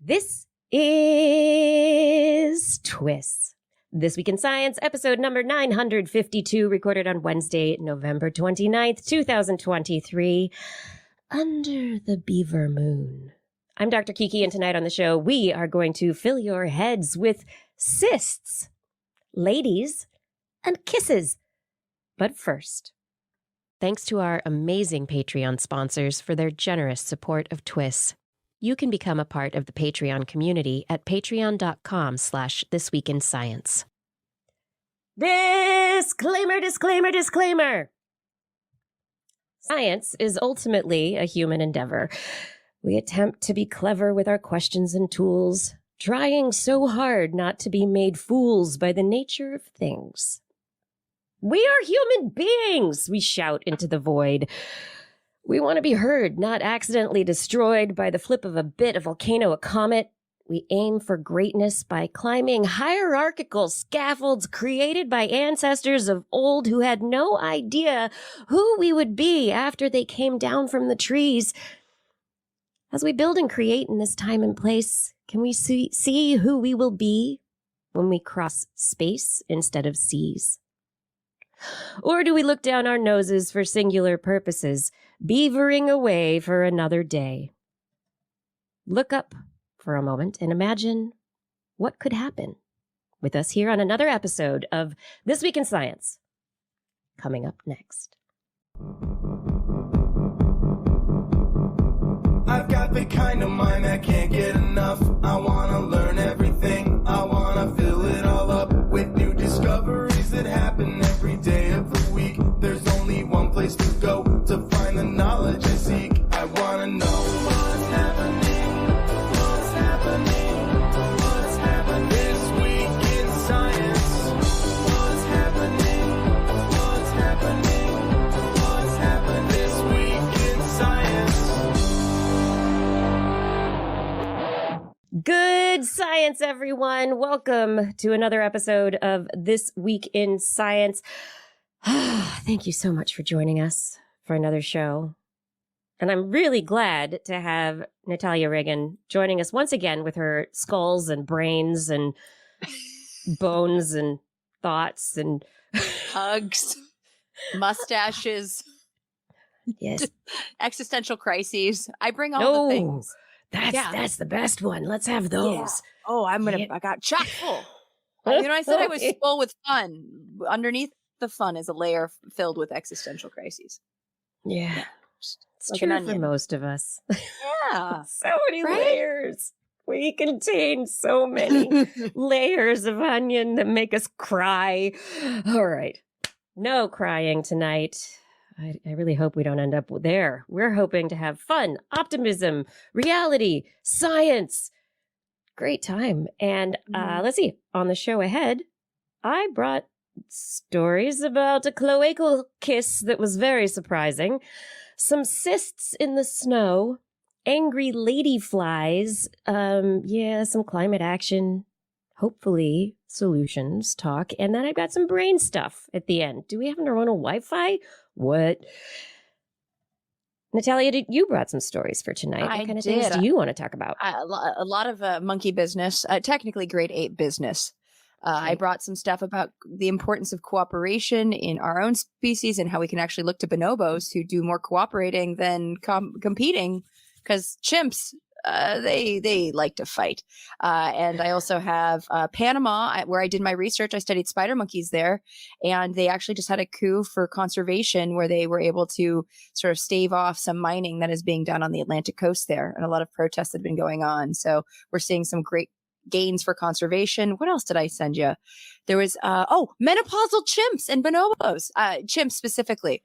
This is TWIS. This Week in Science, episode number 952, recorded on Wednesday, November 29th, 2023, under the Beaver moon. I'm Dr. Kiki, and tonight on the show, we are going to fill your heads with cysts, ladies, and kisses. But first, thanks to our amazing Patreon sponsors for their generous support of TWIS. You can become a part of the Patreon community at patreon.com/thisweekinscience. Disclaimer, disclaimer, disclaimer. Science is ultimately a human endeavor. We attempt to be clever with our questions and tools, trying so hard not to be made fools by the nature of things. We are human beings, we shout into the void. We want to be heard, not accidentally destroyed by the flip of a bit, a volcano, a comet. We aim for greatness by climbing hierarchical scaffolds created by ancestors of old who had no idea who we would be after they came down from the trees. As we build and create in this time and place, can we see who we will be when we cross space instead of seas? Or do we look down our noses for singular purposes, beavering away for another day? Look up for a moment and imagine what could happen with us here on another episode of This Week in Science. Coming up next. I've got the kind of mind that can't get enough. I want to learn everything. I want to fill it all up with new discoveries that happen every day of the week. There's only one place to go to find the knowledge I seek. I want to know what's happening, what's happening, what's happening this week in science. What's happening, what's happening, what's happening this week in science. Good science, everyone. Welcome to another episode of This Week in Science. Thank you so much for joining us for another show. And I'm really glad to have Natalia Reagan joining us once again with her skulls and brains and bones and thoughts and hugs, mustaches, yes, existential crises. I bring all the things. That's the best one. Let's have those. Yeah. Oh, I got chock full. I said I was full with fun. Underneath the fun is a layer filled with existential crises. Yeah. It's like true for most of us. Yeah. So many layers. We contain so many layers of onion that make us cry. All right. No crying tonight. I really hope we don't end up there. We're hoping to have fun, optimism, reality, science. Great time. And let's see. On the show ahead, I brought stories about a cloacal kiss that was very surprising, some cysts in the snow, angry lady flies, some climate action, hopefully solutions talk, and then I've got some brain stuff at the end. Do we have our own Wi-Fi? What? Natalia, you brought some stories for tonight. What kind of things do you want to talk about? A lot of monkey business, technically grade 8 business. I brought some stuff about the importance of cooperation in our own species and how we can actually look to bonobos who do more cooperating than competing, because chimps, they like to fight. And I also have Panama, where I did my research. I studied spider monkeys there, and they actually just had a coup for conservation where they were able to sort of stave off some mining that is being done on the Atlantic coast there, and a lot of protests had been going on. So we're seeing some great gains for conservation. What else did I send you? There was menopausal chimps and bonobos. Chimps specifically.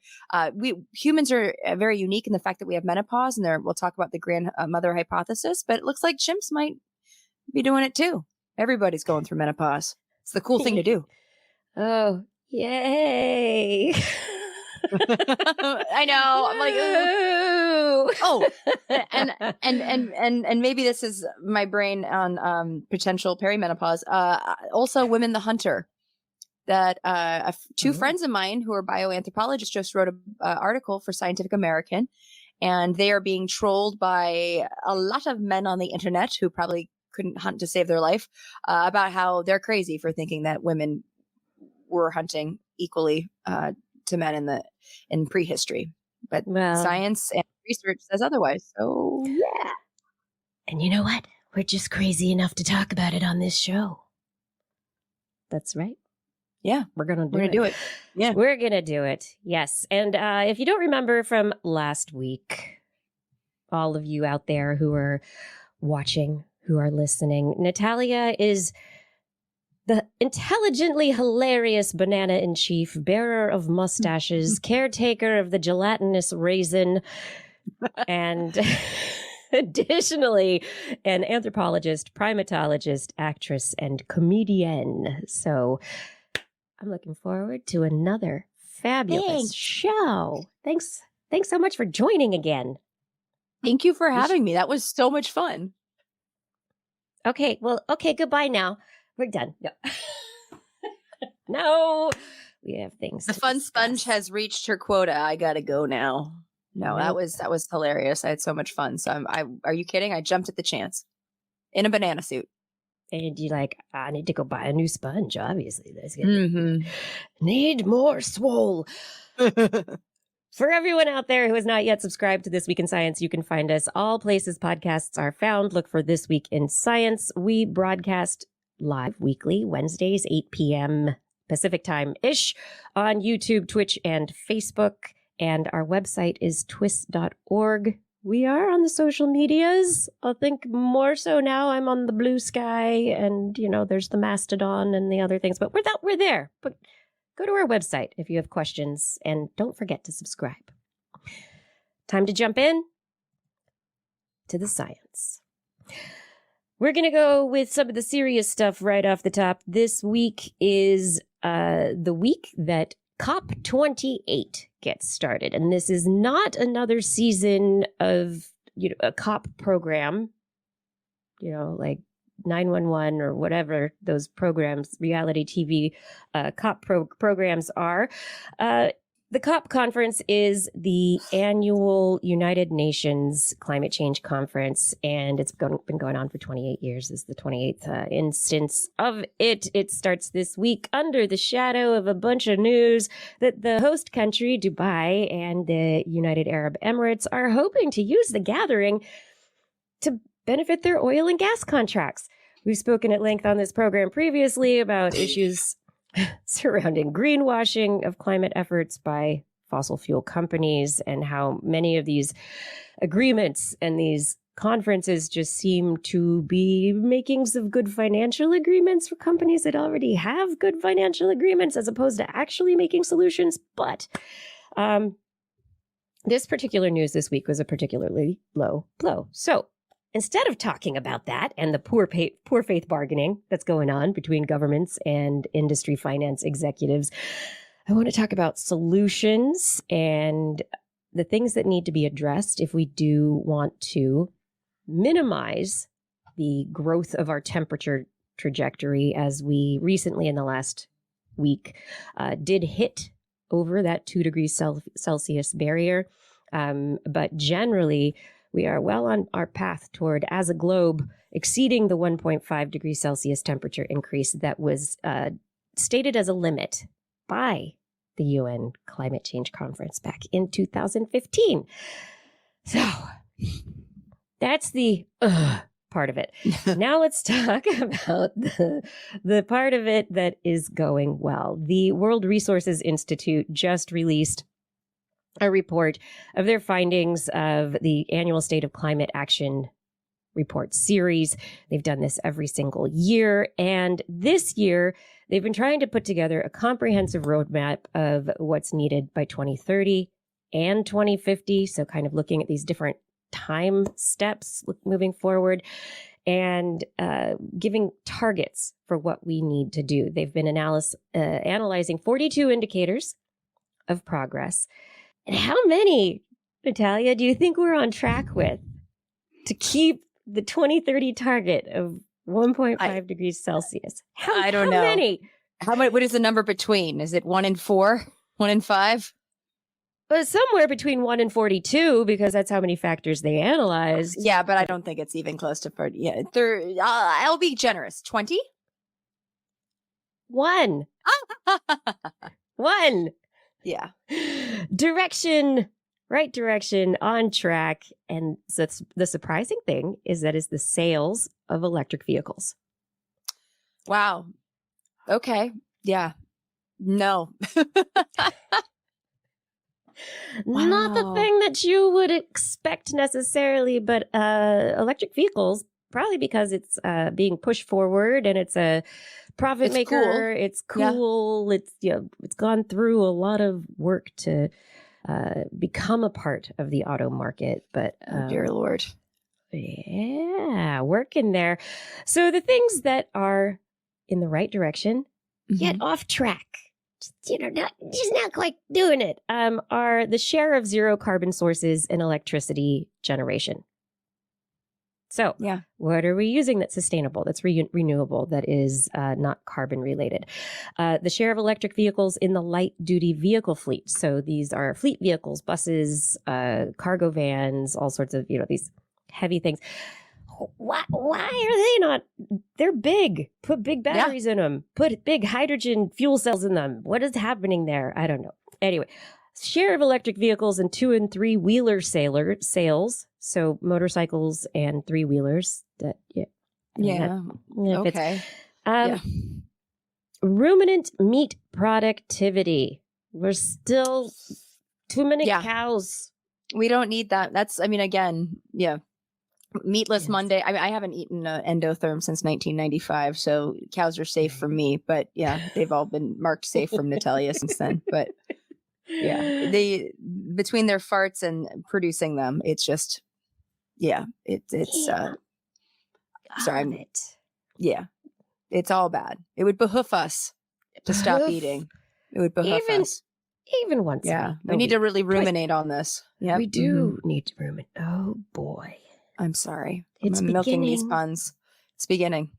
We humans are very unique in the fact that we have menopause, and we'll talk about the grandmother hypothesis. But it looks like chimps might be doing it too. Everybody's going through menopause. It's the cool thing to do. Oh, yay! I know. I'm like, and maybe this is my brain on potential perimenopause. Also, Women the Hunter. That two friends of mine who are bioanthropologists just wrote an article for Scientific American, and they are being trolled by a lot of men on the internet who probably couldn't hunt to save their life, about how they're crazy for thinking that women were hunting equally to men in prehistory. But science and research says otherwise. So yeah. And you know what? We're just crazy enough to talk about it on this show. That's right. Yeah, we're gonna do it. Yeah, we're gonna do it. Yes, and if you don't remember from last week, all of you out there who are watching, who are listening, Natalia is the intelligently hilarious banana-in-chief, bearer of mustaches, caretaker of the gelatinous raisin, and additionally an anthropologist, primatologist, actress, and comedian. So I'm looking forward to another fabulous show. Thanks so much for joining again. Thank you for having me. That was so much fun. Okay, goodbye now. We're done. No. No, we have things. The fun sponge has reached her quota. I gotta go now. No, that was hilarious. I had so much fun. So are you kidding? I jumped at the chance in a banana suit. And you're like, I need to go buy a new sponge. Obviously, that's gonna need more swole. For everyone out there who has not yet subscribed to This Week in Science, you can find us all places podcasts are found. Look for This Week in Science. We broadcast live weekly, Wednesdays, 8 p.m. Pacific time-ish on YouTube, Twitch, and Facebook. And our website is TWIS.org. We are on the social medias. I think more so now. I'm on the Blue Sky, and, there's the Mastodon and the other things. But we're there. But go to our website if you have questions, and don't forget to subscribe. Time to jump in to the science. We're going to go with some of the serious stuff right off the top. This week is the week that COP28 gets started. And this is not another season of, a COP program, like 911 or whatever those programs, reality TV COP programs are. The COP conference is the annual United Nations Climate Change Conference, and it's been going on for 28 years. This is the 28th instance of it. It starts this week under the shadow of a bunch of news that the host country, Dubai, and the United Arab Emirates are hoping to use the gathering to benefit their oil and gas contracts. We've spoken at length on this program previously about issues surrounding greenwashing of climate efforts by fossil fuel companies and how many of these agreements and these conferences just seem to be makings of good financial agreements for companies that already have good financial agreements as opposed to actually making solutions. But this particular news this week was a particularly low blow. So instead of talking about that and the poor faith bargaining that's going on between governments and industry finance executives, I want to talk about solutions and the things that need to be addressed if we do want to minimize the growth of our temperature trajectory, as we recently in the last week did hit over that 2 degrees Celsius barrier. But generally, we are well on our path toward, as a globe, exceeding the 1.5 degrees Celsius temperature increase that was stated as a limit by the UN Climate Change Conference back in 2015. So that's the part of it. Now let's talk about the part of it that is going well. The World Resources Institute just released a report of their findings of the annual State of Climate Action Report series. They've done this every single year. And this year, they've been trying to put together a comprehensive roadmap of what's needed by 2030 and 2050. So kind of looking at these different time steps moving forward and giving targets for what we need to do. They've been analyzing 42 indicators of progress. And how many, Natalia, do you think we're on track with to keep the 2030 target of 1.5 degrees Celsius? I don't know. How many? What is the number between? Is it 1 in 4? 1 in 5? somewhere between 1 and 42, because that's how many factors they analyzed. Yeah, but I don't think it's even close to 40. Yeah, I'll be generous. 20? 1. 1. Yeah. Direction, right direction, on track. And that's the surprising thing is that is the sales of electric vehicles. Wow. Okay. Yeah. No. Not the Wow. thing that you would expect necessarily, but electric vehicles, probably because it's being pushed forward and it's a profit It's maker. cool. It's cool. It's it's gone through a lot of work to become a part of the auto market. But Oh, dear Lord. yeah, working there. So the things that are in the right direction, yet Mhm. off track, just not quite doing it, are the share of zero carbon sources in electricity generation. So Yeah. what are we using that's sustainable, that's renewable, that is not carbon related? The share of electric vehicles in the light duty vehicle fleet. So these are fleet vehicles, buses, cargo vans, all sorts of, these heavy things. Why are they not? They're big. Put big batteries in them. Put big hydrogen fuel cells in them. What is happening there? I don't know. Anyway, share of electric vehicles in 2- and 3-wheeler sales. So motorcycles and 3-wheelers. Yeah. Okay. Ruminant meat productivity. We're still too many Yeah. cows. We don't need that. Again, yeah. Meatless Yes. Monday. I haven't eaten endotherm since 1995, so cows are safe from me. But yeah, they've all been marked safe from Natalia since then. But yeah, they between their farts and producing them, it's just it's sorry, it's all bad. It would behoove us to stop eating. It would behoove us. Even once. Yeah, we need to really ruminate on this. Yeah, we do need to ruminate. Oh boy. I'm sorry. It's I'm milking these beginning. puns. It's beginning.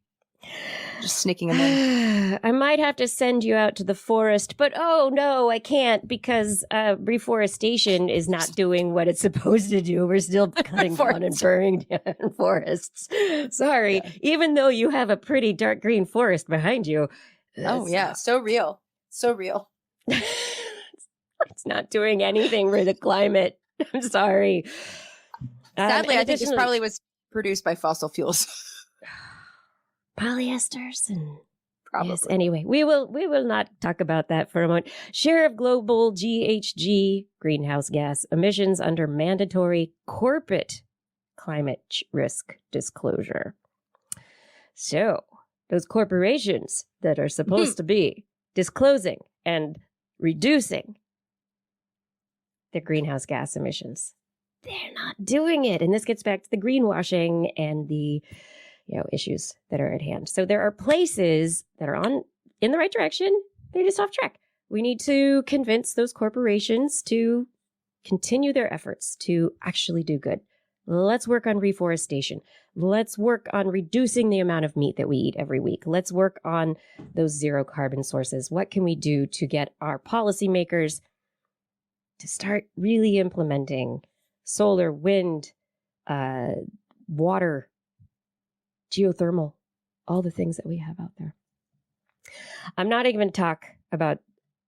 Just sneaking them in. I might have to send you out to the forest, but oh no, I can't because reforestation is not doing what it's supposed to do. We're still cutting down and burning down forests. Sorry, even though you have a pretty dark green forest behind you. Oh yeah, so real. So real. It's not doing anything for the climate. I'm sorry. Sadly, I think this probably was produced by fossil fuels. Polyesters and Probably. Yes, anyway, we will not talk about that for a moment. Share of global GHG greenhouse gas emissions under mandatory corporate climate risk disclosure. So those corporations that are supposed to be disclosing and reducing their greenhouse gas emissions, they're not doing it. And this gets back to the greenwashing and the issues that are at hand. So there are places that are in the right direction. They're just off track. We need to convince those corporations to continue their efforts to actually do good. Let's work on reforestation. Let's work on reducing the amount of meat that we eat every week. Let's work on those zero carbon sources. What can we do to get our policymakers to start really implementing solar, wind, water, geothermal, all the things that we have out there. I'm not even going to talk about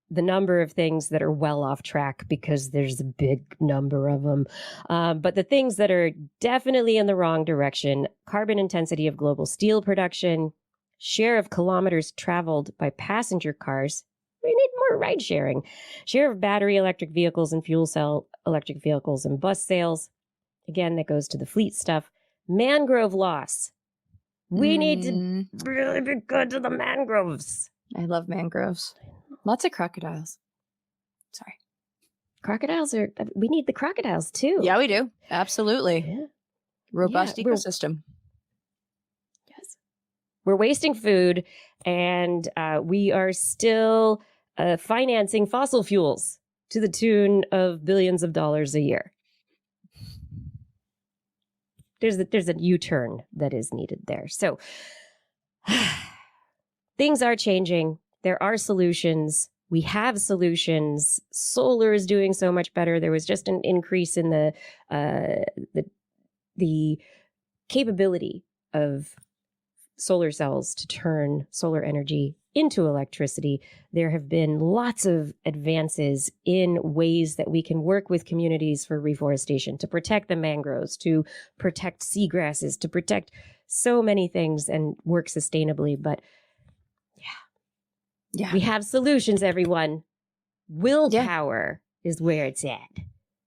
the number of things that are well off track because there's a big number of them. But the things that are definitely in the wrong direction: carbon intensity of global steel production, share of kilometers traveled by passenger cars. We need more ride sharing. Share of battery electric vehicles and fuel cell electric vehicles and bus sales. Again, that goes to the fleet stuff. Mangrove loss. We need to really be good to the mangroves. I love mangroves. Lots of crocodiles. Sorry. Crocodiles we need the crocodiles too. Yeah, we do. Absolutely. Yeah. Robust ecosystem. Yes. We're wasting food and we are still financing fossil fuels to the tune of billions of dollars a year. There's a U-turn that is needed there. So things are changing. There are solutions. We have solutions. Solar is doing so much better. There was just an increase in the capability of solar cells to turn solar energy into electricity. There have been lots of advances in ways that we can work with communities for reforestation, to protect the mangroves, to protect seagrasses, to protect so many things and work sustainably. But yeah, we have solutions, everyone. Willpower is where it's at.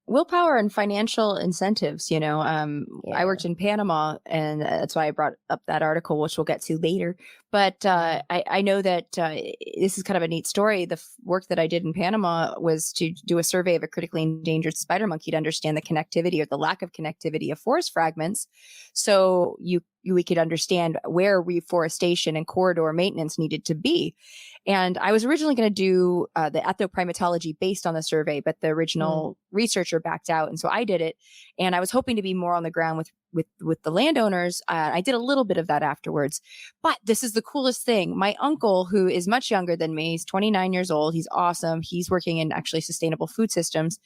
Willpower and financial incentives, I worked in Panama, and that's why I brought up that article, which we'll get to later. But I know that this is kind of a neat story. The work that I did in Panama was to do a survey of a critically endangered spider monkey to understand the connectivity or the lack of connectivity of forest fragments. So we could understand where reforestation and corridor maintenance needed to be. And I was originally going to do the ethnoprimatology based on the survey, but the original researcher backed out. And so I did it. And I was hoping to be more on the ground with the landowners. I did a little bit of that afterwards. But this is the coolest thing. My uncle, who is much younger than me, he's 29 years old. He's awesome. He's working in actually sustainable food systems,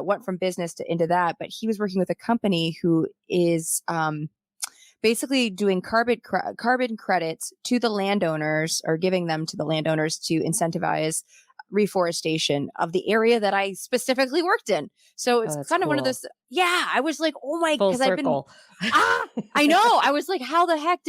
went from business into that. But he was working with a company who is basically doing carbon credits to the landowners, or giving them to the landowners to incentivize reforestation of the area that I specifically worked in. So it's kind of one of those. Yeah, I was like, oh my, full circle. I know. I was like, how the heck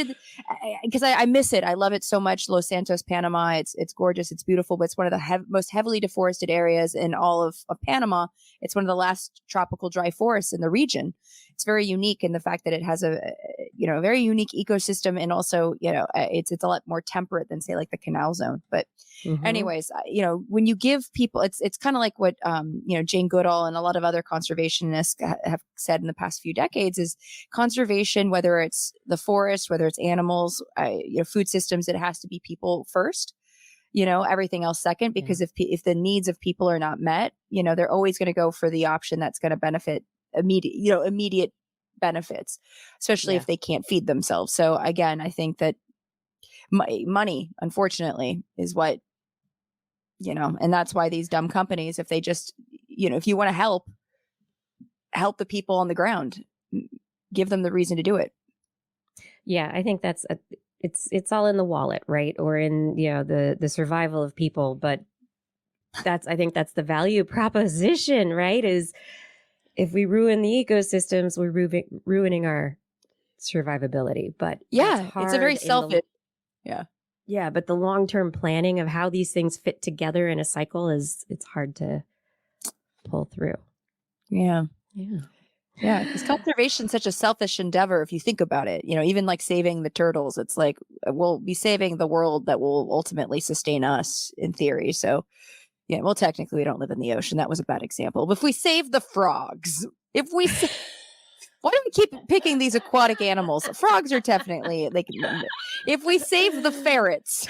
because I miss it. I love it so much. Los Santos, Panama. It's gorgeous. It's beautiful, but it's one of the most heavily deforested areas in all of Panama. It's one of the last tropical dry forests in the region. It's very unique in the fact that it has a very unique ecosystem, and also, it's a lot more temperate than, say, like the Canal Zone. But anyways, when you give people, it's kind of like what, Jane Goodall and a lot of other conservationists have said in the past few decades is conservation, whether it's the forest, whether it's animals, food systems, it has to be people first, everything else second, because if the needs of people are not met, they're always going to go for the option that's going to benefit immediate benefits, especially if they can't feed themselves. So again, I think that money, unfortunately, is what, and that's why these dumb companies, if they just, if you want to help the people on the ground, give them the reason to do it. Yeah, I think that's it's all in the wallet, right? Or in, the survival of people. But I think that's the value proposition, right? Is if we ruin the ecosystems, we're ruining our survivability. But it's a very selfish. Yeah, but the long-term planning of how these things fit together in a cycle it's hard to pull through. Yeah, because conservation is such a selfish endeavor if you think about it. Even like saving the turtles, it's like we'll be saving the world that will ultimately sustain us in theory. So yeah, well, technically we don't live in the ocean. That was a bad example. But if we save the frogs, why do we keep picking these aquatic animals? Frogs are definitely like, if we save the ferrets.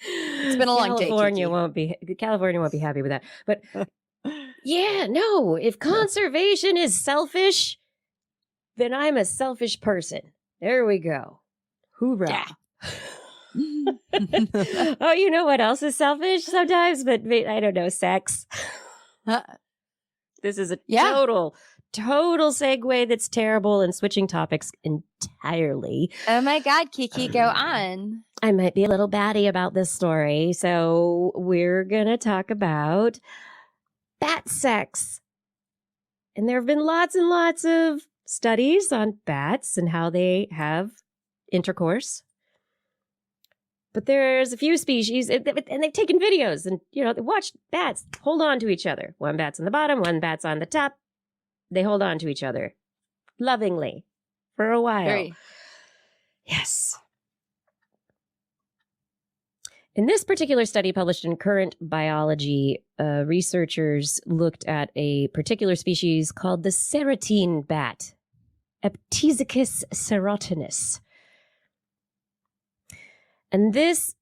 It's been a long day. California won't be happy with that. But yeah, no, if conservation is selfish, then I'm a selfish person. There we go. Hoorah. Yeah. Oh, you know what else is selfish sometimes? But I don't know, sex. This is a total segue that's terrible and switching topics entirely. Oh my God, Kiki, go on. I might be a little batty about this story. So we're going to talk about bat sex. And there have been lots and lots of studies on bats and how they have intercourse. But there's a few species, and they've taken videos, and, they watch bats hold on to each other. One bat's on the bottom, one bat's on the top. They hold on to each other lovingly for a while. Yes. In this particular study published in Current Biology, researchers looked at a particular species called the serotine bat, Aptesicus serotinus. And this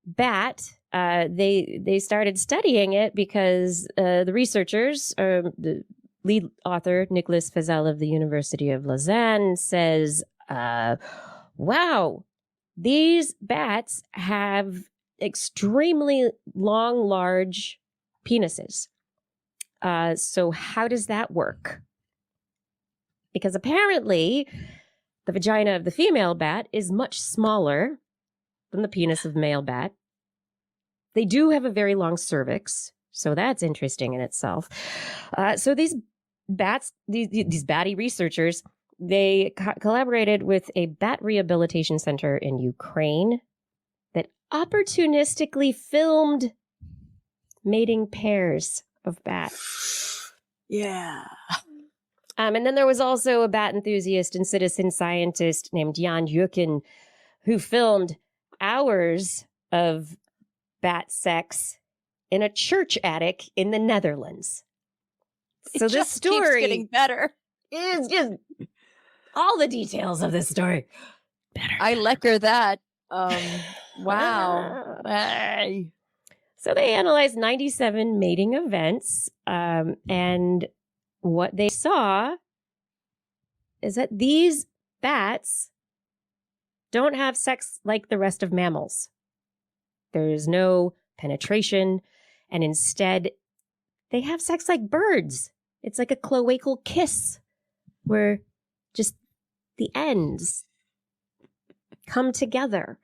bat, they started studying it because the researchers, the lead author, Nicolas Fazel of the University of Lausanne, says, wow, these bats have extremely long, large penises. So how does that work? Because apparently the vagina of the female bat is much smaller than the penis of the male bat. They do have a very long cervix, so that's interesting in itself. So these bats, these batty researchers, they collaborated with a bat rehabilitation center in Ukraine that opportunistically filmed mating pairs of bats. Yeah. And then there was also a bat enthusiast and citizen scientist named Jan Jukken who filmed hours of bat sex in a church attic in the Netherlands. So this story keeps getting better. Is just all the details of this story better. I lecker that. Wow. Hey. So they analyzed 97 mating events, and what they saw is that these bats don't have sex like the rest of mammals. There is no penetration, and instead they have sex like birds. It's like a cloacal kiss where just the ends come together.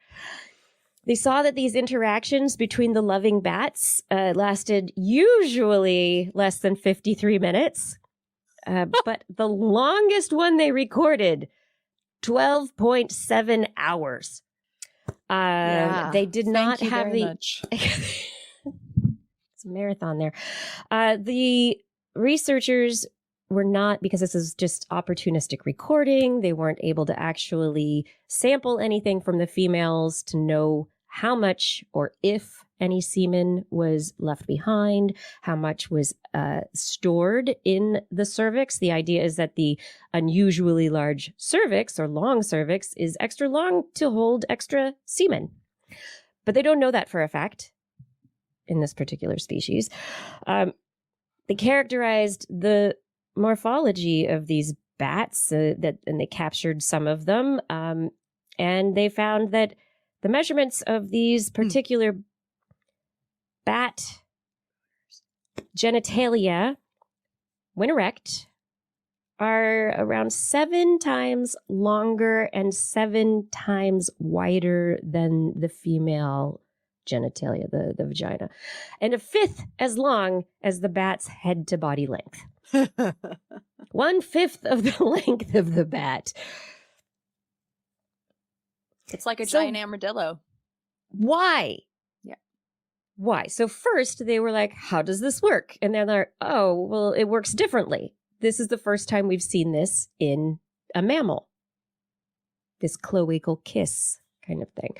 They saw that these interactions between the loving bats lasted usually less than 53 minutes. But the longest one they recorded, 12.7 hours. They did not have the... It's a marathon there. The researchers were not, because this is just opportunistic recording, they weren't able to actually sample anything from the females to know how much or if any semen was left behind, how much was stored in the cervix. The idea is that the unusually large cervix or long cervix is extra long to hold extra semen. But they don't know that for a fact in this particular species. They characterized the morphology of these bats and they captured some of them. And they found that the measurements of these particular bat genitalia, when erect, are around 7 times longer and 7 times wider than the female genitalia, the vagina, and 1/5 as long as the bat's head to body length. 1/5 of the length of the bat. It's like a giant armadillo. Why? Yeah. Why? So first they were like, how does this work? And then they're, oh, well, it works differently. This is the first time we've seen this in a mammal. This cloacal kiss kind of thing.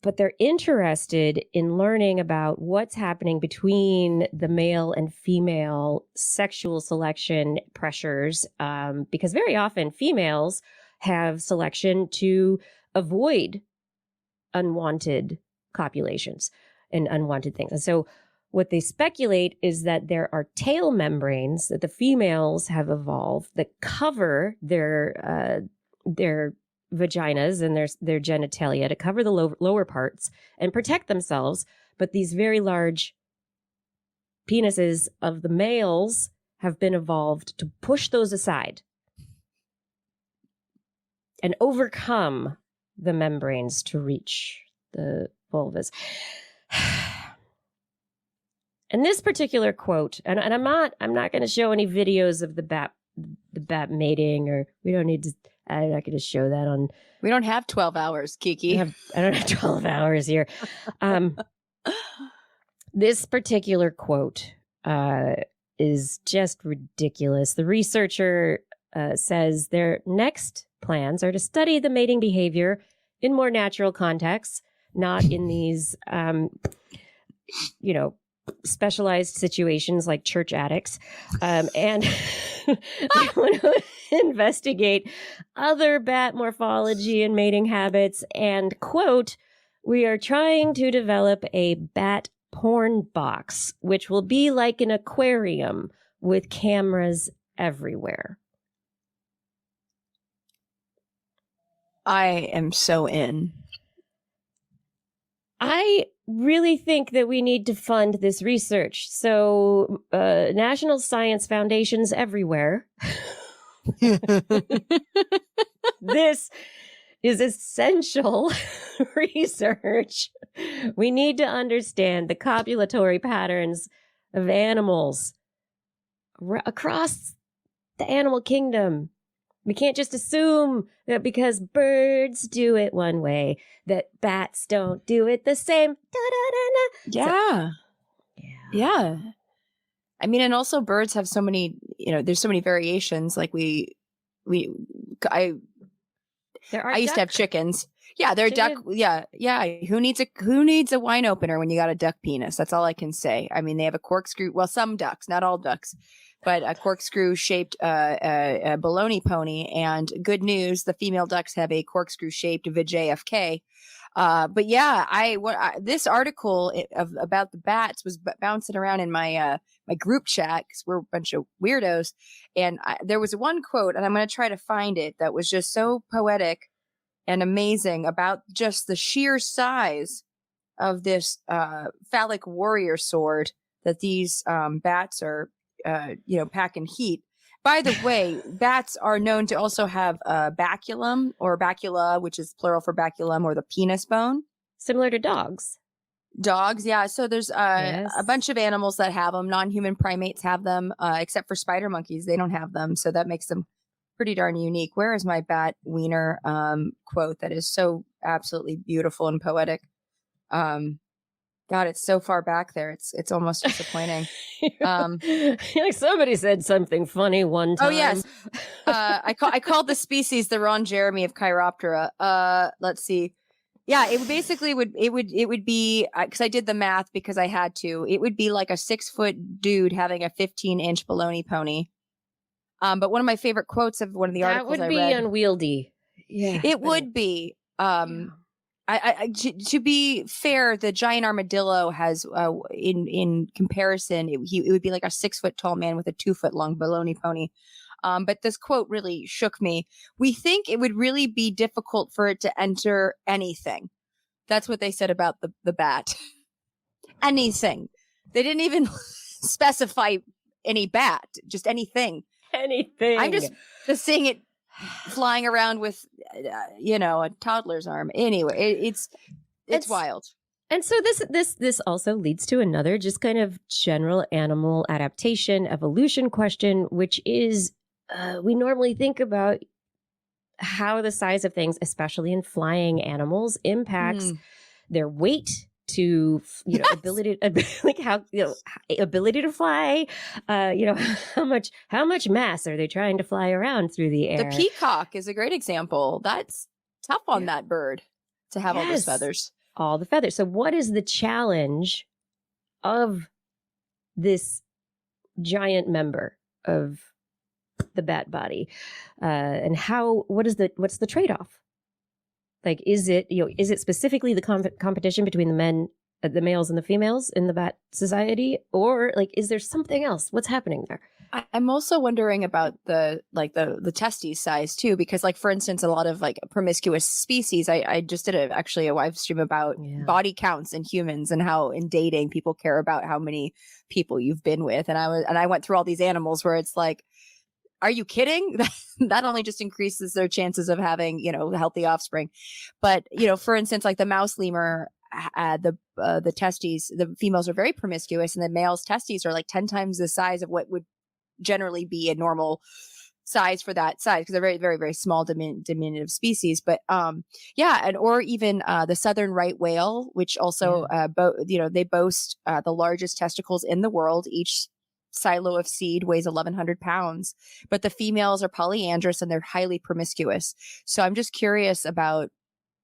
But they're interested in learning about what's happening between the male and female sexual selection pressures, because very often females have selection to avoid unwanted copulations and unwanted things. And so what they speculate is that there are tail membranes that the females have evolved that cover their vaginas and their genitalia to cover the lower parts and protect themselves. But these very large penises of the males have been evolved to push those aside and overcome the membranes to reach the vulvas. And this particular quote, and I'm not going to show any videos of the bat mating, or we don't need to. I'm not going to show that on. We don't have 12 hours, Kiki. I don't have 12 hours here. This particular quote is just ridiculous. The researcher says their next plans are to study the mating behavior in more natural contexts, not in these, specialized situations like church attics. And they want to investigate other bat morphology and mating habits. And, quote, we are trying to develop a bat porn box, which will be like an aquarium with cameras everywhere. I am so in. I really think that we need to fund this research. So, national science foundations everywhere. This is essential research. We need to understand the copulatory patterns of animals across the animal kingdom. We can't just assume that because birds do it one way, that bats don't do it the same. Yeah. Yeah. I mean, and also birds have so many, there's so many variations. Like I used to have chickens. Yeah, they're duck. Yeah. Who needs a wine opener when you got a duck penis? That's all I can say. I mean, they have a corkscrew. Well, some ducks, not all ducks, but a corkscrew shaped a baloney pony. And good news, the female ducks have a corkscrew shaped JFK. But yeah, this article about the bats was bouncing around in my my group chat because we're a bunch of weirdos, and there was one quote, and I'm going to try to find it, that was just so poetic and amazing about just the sheer size of this phallic warrior sword that these bats are packing heat. By the way, bats are known to also have baculum or bacula, which is plural for baculum, or the penis bone. Similar to dogs. Dogs, yeah. So there's a bunch of animals that have them. Non-human primates have them, except for spider monkeys. They don't have them. So that makes them pretty darn unique. Where is my bat wiener quote that is so absolutely beautiful and poetic? God, it's so far back there. It's almost disappointing. Like somebody said something funny one time. Oh yes, I called the species the Ron Jeremy of Chiroptera. Let's see. Yeah, it would be because I did the math because I had to. It would be like a 6-foot dude having a 15-inch baloney pony. But one of my favorite quotes of one of the articles that would be unwieldy. Yeah, it would be. To be fair, the giant armadillo has, in comparison, it would be like a 6-foot tall man with a 2-foot long baloney pony. But this quote really shook me. We think it would really be difficult for it to enter anything. That's what they said about the bat. Anything. They didn't even specify any bat, just anything. Anything. I'm just seeing it flying around with, a toddler's arm. Anyway, it's wild. And so this also leads to another just kind of general animal adaptation, evolution question, which is we normally think about how the size of things, especially in flying animals, impacts their weight to ability like how ability to fly, how much mass are they trying to fly around through the air. The peacock is a great example. That's tough on that bird to have all those feathers. All the feathers. So what is the challenge of this giant member of the bat body, and what's the trade-off? Like, is it specifically the competition between the males and the females in the bat society, or like, is there something else? What's happening there? I'm also wondering about the testes size too, because like, for instance, a lot of like promiscuous species, I just did a live stream about body counts in humans and how in dating people care about how many people you've been with. And I went through all these animals where it's like, are you kidding? That only just increases their chances of having, healthy offspring. But, for instance, like the mouse lemur, the testes, the females are very promiscuous, and the male's testes are like 10 times the size of what would generally be a normal size for that size, because they're very, very, very small, diminutive species. But or even the southern right whale, which also, they boast the largest testicles in the world. Each silo of seed weighs 1,100 pounds, but the females are polyandrous and they're highly promiscuous. So I'm just curious about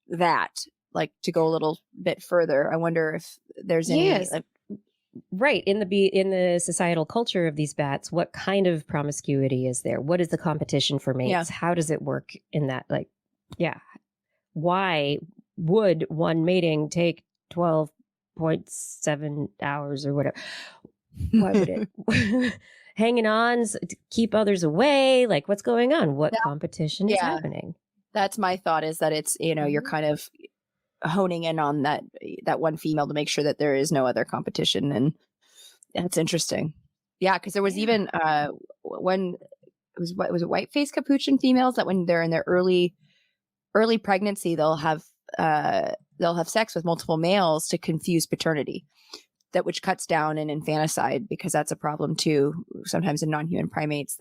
that, like, to go a little bit further. I wonder if there's any right in the societal culture of these bats, what kind of promiscuity is there? What is the competition for mates? How does it work in that? Like, why would one mating take 12.7 hours or whatever? Why would it? Hanging on to keep others away? Like, what's going on? What competition is happening? That's my thought, is that it's, you're kind of honing in on that one female to make sure that there is no other competition. And that's interesting. Yeah, because there was even when was it white-faced capuchin females that when they're in their early pregnancy, they'll have sex with multiple males to confuse paternity, which cuts down in infanticide, because that's a problem too. Sometimes in non-human primates,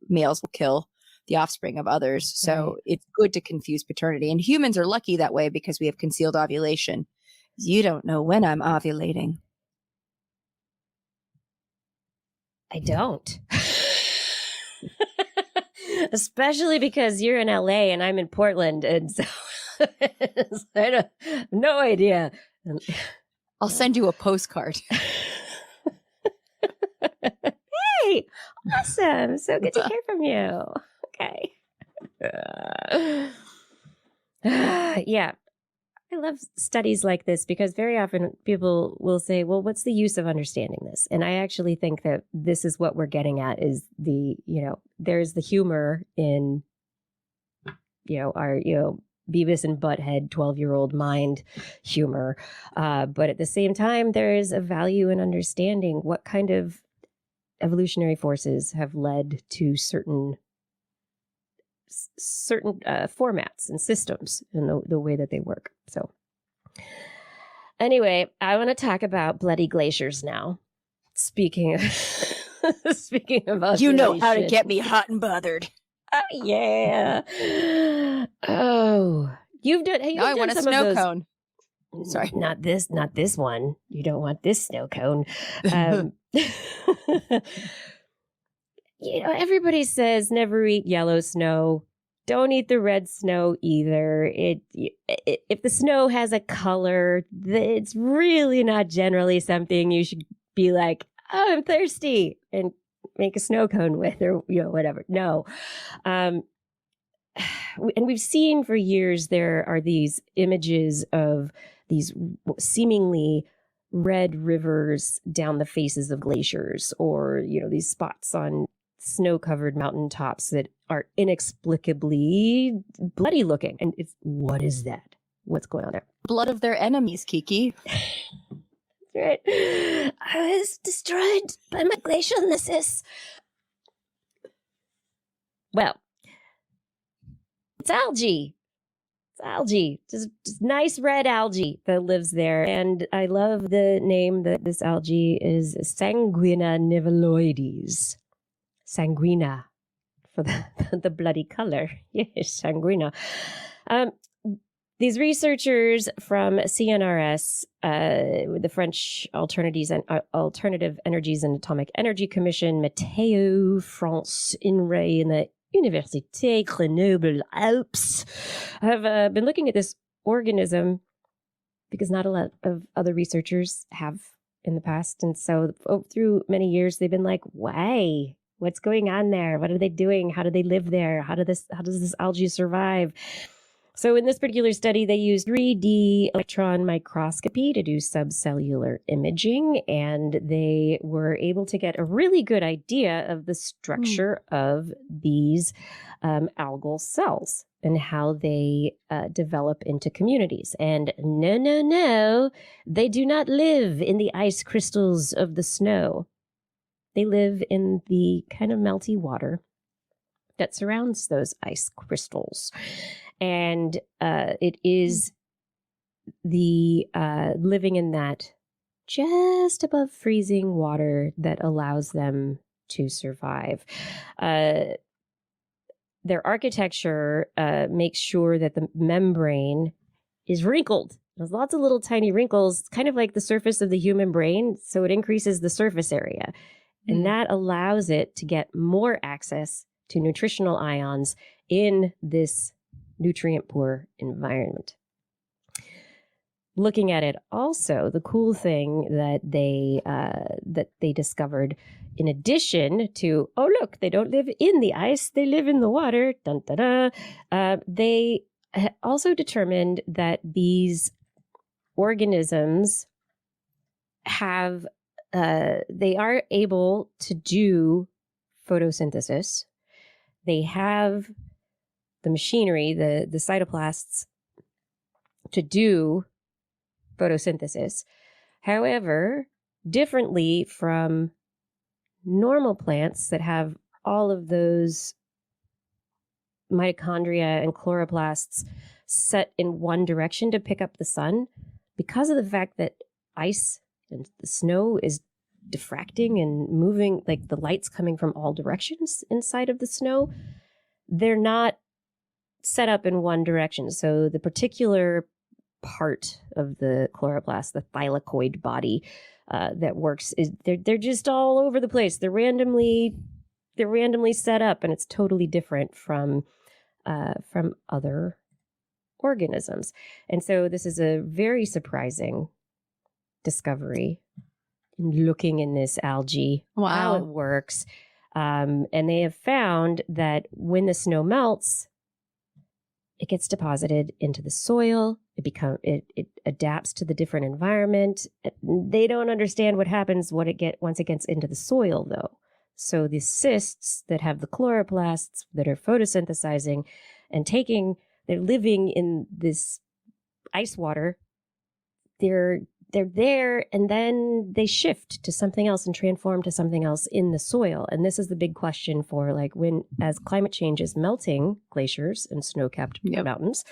males will kill the offspring of others. So It's good to confuse paternity. And humans are lucky that way because we have concealed ovulation. You don't know when I'm ovulating. I don't. Especially because you're in LA and I'm in Portland. And so I have no idea. I'll send you a postcard. Hey, awesome. So good to hear from you. Okay. Yeah. I love studies like this because very often people will say, well, what's the use of understanding this? And I actually think that this is what we're getting at is there's the humor in, our, Beavis and Butthead 12-year-old mind humor. But at the same time, there is a value in understanding what kind of evolutionary forces have led to certain formats and systems and the way that they work. So anyway, I want to talk about bloody glaciers now. Speaking of ovulation. You know how to get me hot and bothered. Oh, yeah. Oh, you've done. Hey, now I want a snow cone. Sorry, not this one. You don't want this snow cone. Everybody says never eat yellow snow. Don't eat the red snow either. If the snow has a color, it's really not generally something you should be like, oh, I'm thirsty, and make a snow cone with, or whatever. No. And we've seen for years there are these images of these seemingly red rivers down the faces of glaciers, or these spots on snow-covered mountaintops that are inexplicably bloody looking. And what is that? What's going on there? Blood of their enemies, Kiki. Right. I was destroyed by my glacialnesses. Well, it's algae. It's algae. Just nice red algae that lives there. And I love the name that this algae is, Sanguina niveloides. Sanguina, for the bloody color. Yes, sanguina. These researchers from CNRS, the French Alternative Energies and Atomic Energy Commission, Météo France, INRAE, and the Université Grenoble Alpes, have been looking at this organism because not a lot of other researchers have in the past. And so through many years, they've been like, why? What's going on there? What are they doing? How do they live there? How does this algae survive? So in this particular study, they used 3D electron microscopy to do subcellular imaging, and they were able to get a really good idea of the structure of these algal cells and how they develop into communities. And no, they do not live in the ice crystals of the snow. They live in the kind of melty water that surrounds those ice crystals. And it is the living in that just above freezing water that allows them to survive. Their architecture makes sure that the membrane is wrinkled. There's lots of little tiny wrinkles, kind of like the surface of the human brain. So it increases the surface area. And that allows it to get more access to nutritional ions in this nutrient-poor environment. Looking at it also, the cool thing that they discovered, in addition to, oh, look, they don't live in the ice, they live in the water, dun, dun, dun, they also determined that these organisms have they are able to do photosynthesis. They have the machinery, the cytoplasts to do photosynthesis. However, differently from normal plants that have all of those mitochondria and chloroplasts set in one direction to pick up the sun, because of the fact that ice and the snow is diffracting and moving, like the light's coming from all directions inside of the snow, they're not set up in one direction. So the particular part of the chloroplast, the thylakoid body that works, is they're just all over the place. They're randomly set up, and it's totally different from other organisms. And so this is a very surprising discovery in looking in this algae, how it works. And they have found that when the snow melts, it gets deposited into the soil. It adapts to the different environment. They don't understand what happens once it gets into the soil, though. So the cysts that have the chloroplasts that are photosynthesizing and they're living in this ice water. They're there, and then they shift to something else and transform to something else in the soil. And this is the big question for as climate change is melting glaciers and snow-capped mountains.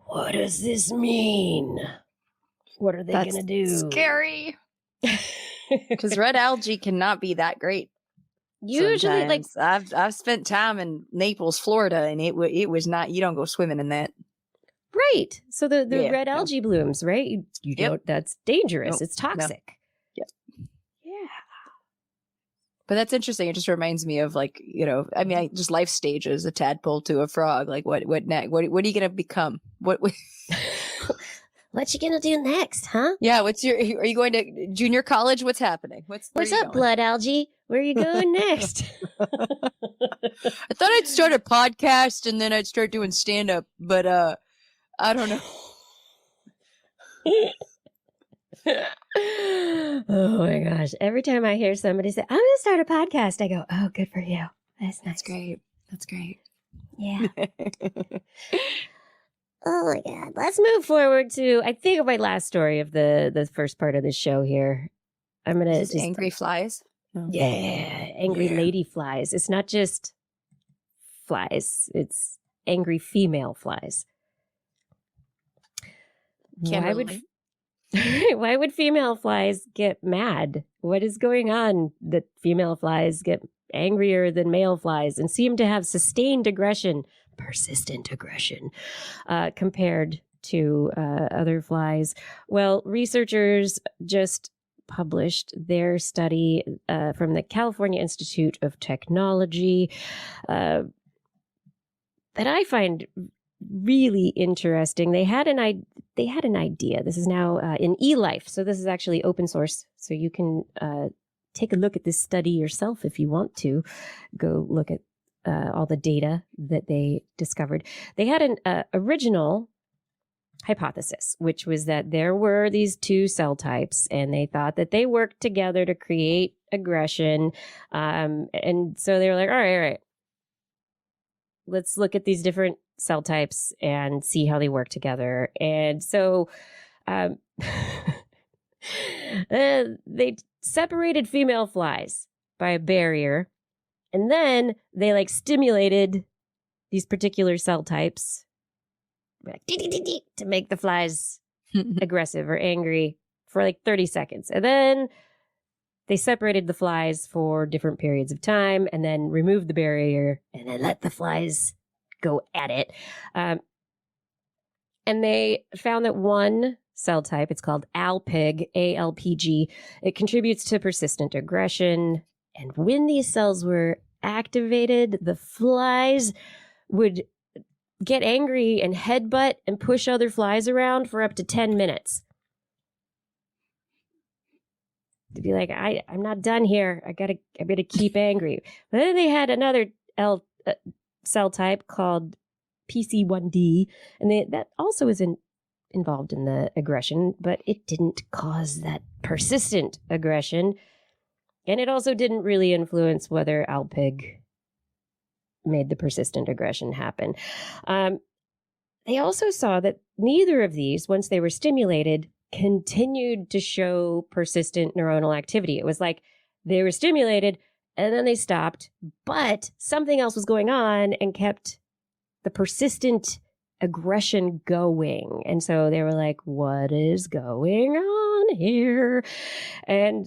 What does this mean? What are they going to do? Scary. Because red algae cannot be that great. Usually, sometimes. I've spent time in Naples, Florida, and it was not. You don't go swimming in that. Right. So the red algae blooms, right? You don't. That's dangerous. It's toxic. No. Yep. Yeah. But that's interesting. It just reminds me of just life stages, a tadpole to a frog. Like what next? What are you gonna become? What you gonna do next, huh? Yeah. Are you going to junior college? What's happening? What's up, going? blood algae? Where are you going next? I thought I'd start a podcast and then I'd start doing stand up, but I don't know. Oh my gosh. Every time I hear somebody say, I'm going to start a podcast, I go, oh, good for you. That's nice. That's great. Yeah. Oh my God. Let's move forward to, I think, my last story of the first part of the show here. I'm going to angry flies. Oh. Yeah. Angry lady flies. It's not just flies. It's angry female flies. Why would female flies get mad? What is going on that female flies get angrier than male flies and seem to have sustained aggression, persistent aggression, compared to other flies? Well, researchers just published their study from the California Institute of Technology that I find really interesting. They had an idea. This is now in eLife. So this is actually open source. So you can take a look at this study yourself if you want to. Go look at all the data that they discovered. They had an original hypothesis, which was that there were these two cell types, and they thought that they worked together to create aggression. And so they were like, all right. Let's look at these different cell types and see how they work together. And so they separated female flies by a barrier, and then they stimulated these particular cell types to make the flies aggressive or angry for 30 seconds. And then they separated the flies for different periods of time and then removed the barrier and then let the flies go at it. And they found that one cell type, it's called ALPG, ALPG, it contributes to persistent aggression. And when these cells were activated, the flies would get angry and headbutt and push other flies around for up to 10 minutes. To be like, I'm not done here. I gotta keep angry. But then they had another cell type called PC1D, and that also is involved in the aggression, but it didn't cause that persistent aggression, and it also didn't really influence whether ALPG made the persistent aggression happen. they also saw that neither of these, once they were stimulated, continued to show persistent neuronal activity. It was like they were stimulated and then they stopped, but something else was going on and kept the persistent aggression going. And so they were like, what is going on here? And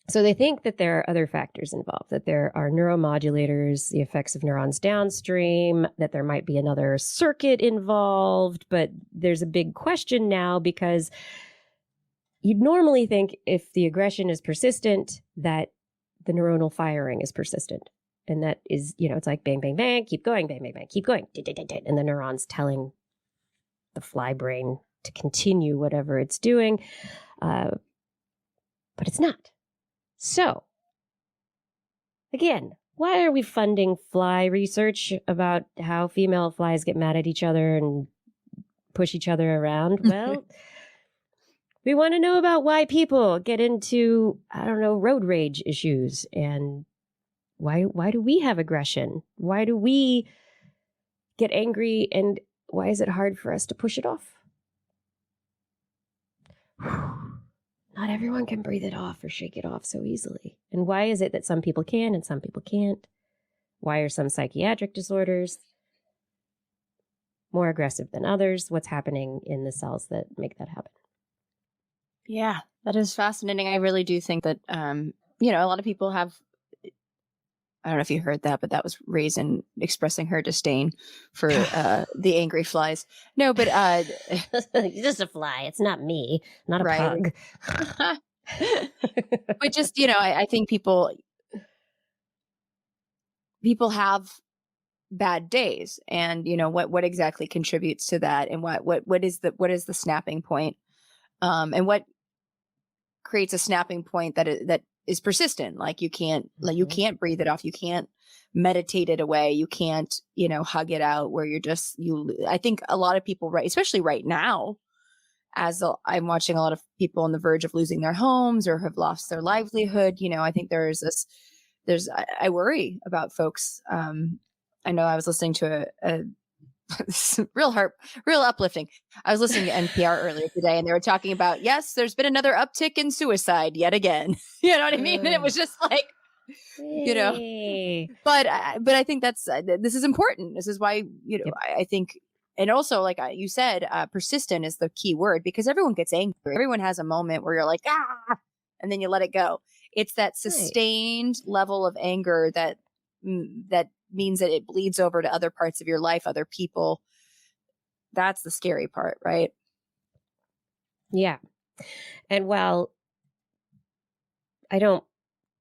so they think that there are other factors involved, that there are neuromodulators, the effects of neurons downstream, that there might be another circuit involved. But there's a big question now because you'd normally think if the aggression is persistent, that the neuronal firing is persistent. And that is, it's like bang, bang, bang, keep going, bang, bang, bang, keep going. And the neurons telling the fly brain to continue whatever it's doing. But it's not. So, again, why are we funding fly research about how female flies get mad at each other and push each other around? Well, we want to know about why people get into, road rage issues, and why do we have aggression? Why do we get angry, and why is it hard for us to push it off? Not everyone can breathe it off or shake it off so easily. And why is it that some people can and some people can't? Why are some psychiatric disorders more aggressive than others? What's happening in the cells that make that happen? Yeah, that is fascinating. I really do think that, a lot of people have, I don't know if you heard that, but that was Raisin expressing her disdain for the angry flies. No, but it's just a fly. It's not me, not a pug. But just, I think people have bad days, and what exactly contributes to that, and what is the snapping point, and what creates a snapping point that is persistent. Like you can't breathe it off. You can't meditate it away. You can't, hug it out, where I think a lot of people, right, especially right now, as I'm watching a lot of people on the verge of losing their homes or have lost their livelihood, I think I worry about folks. I know I was listening to a real uplifting. I was listening to NPR earlier today, and they were talking about, yes, there's been another uptick in suicide yet again. You know what I mean? And it was just like, but I think this is important. This is why, Yep. I think, and also, like you said, persistent is the key word, because everyone gets angry. Everyone has a moment where you're like, and then you let it go. It's that sustained level of anger that means that it bleeds over to other parts of your life, other people. That's the scary part, right? Yeah. And while I don't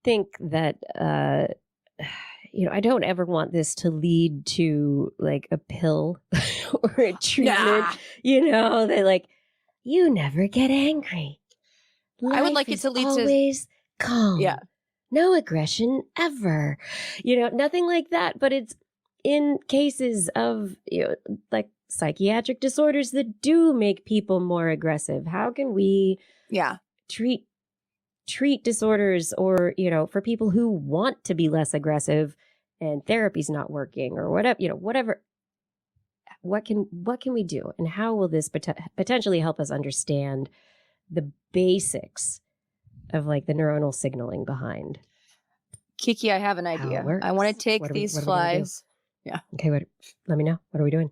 think that, I don't ever want this to lead to like a pill or a treatment, they like, you never get angry. I would like it to lead to always calm. Yeah. No aggression ever, nothing like that. But it's in cases of, like psychiatric disorders that do make people more aggressive. How can we treat disorders, or, for people who want to be less aggressive and therapy's not working or whatever, what can we do? And how will this potentially help us understand the basics of like the neuronal signaling behind? Kiki, I have an idea. I want to take these flies. Yeah. Okay. Let me know. What are we doing?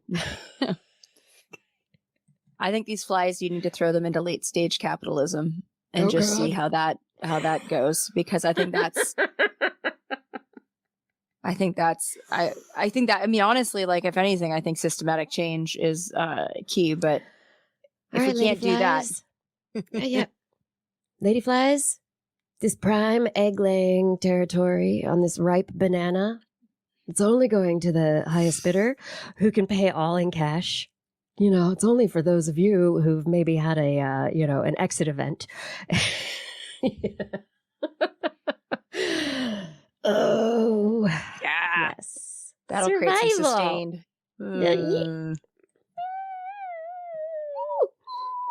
I think these flies, you need to throw them into late stage capitalism and see how that goes, because I think that's, I mean, honestly, like if anything, I think systematic change is key, but if we can't do that. Yeah. Lady flies, this prime egg laying territory on this ripe banana. It's only going to the highest bidder who can pay all in cash. It's only for those of you who've maybe had a, an exit event. Oh, yeah. Yes. That'll create some sustained.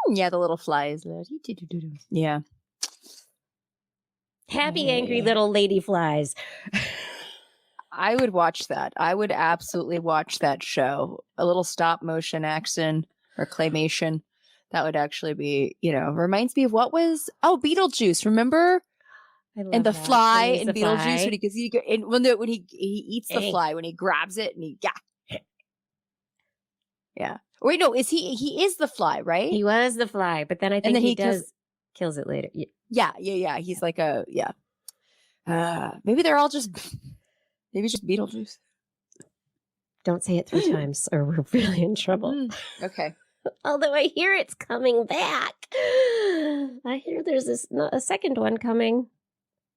Yeah, the little flies. Yeah. Happy, angry little lady flies. I would watch that. I would absolutely watch that show. A little stop motion action or claymation. That would actually be, reminds me of Beetlejuice. Remember? I love And the that. fly When he's in the Beetlejuice fly. when he eats the fly, when he grabs it and yeah. Wait, no, he is the fly, right? He was the fly, but then I think then he kills it later. Yeah. He's like maybe they're all just Beetlejuice. Don't say it 3 times or we're really in trouble. Okay. Although I hear it's coming back. I hear there's a second one coming,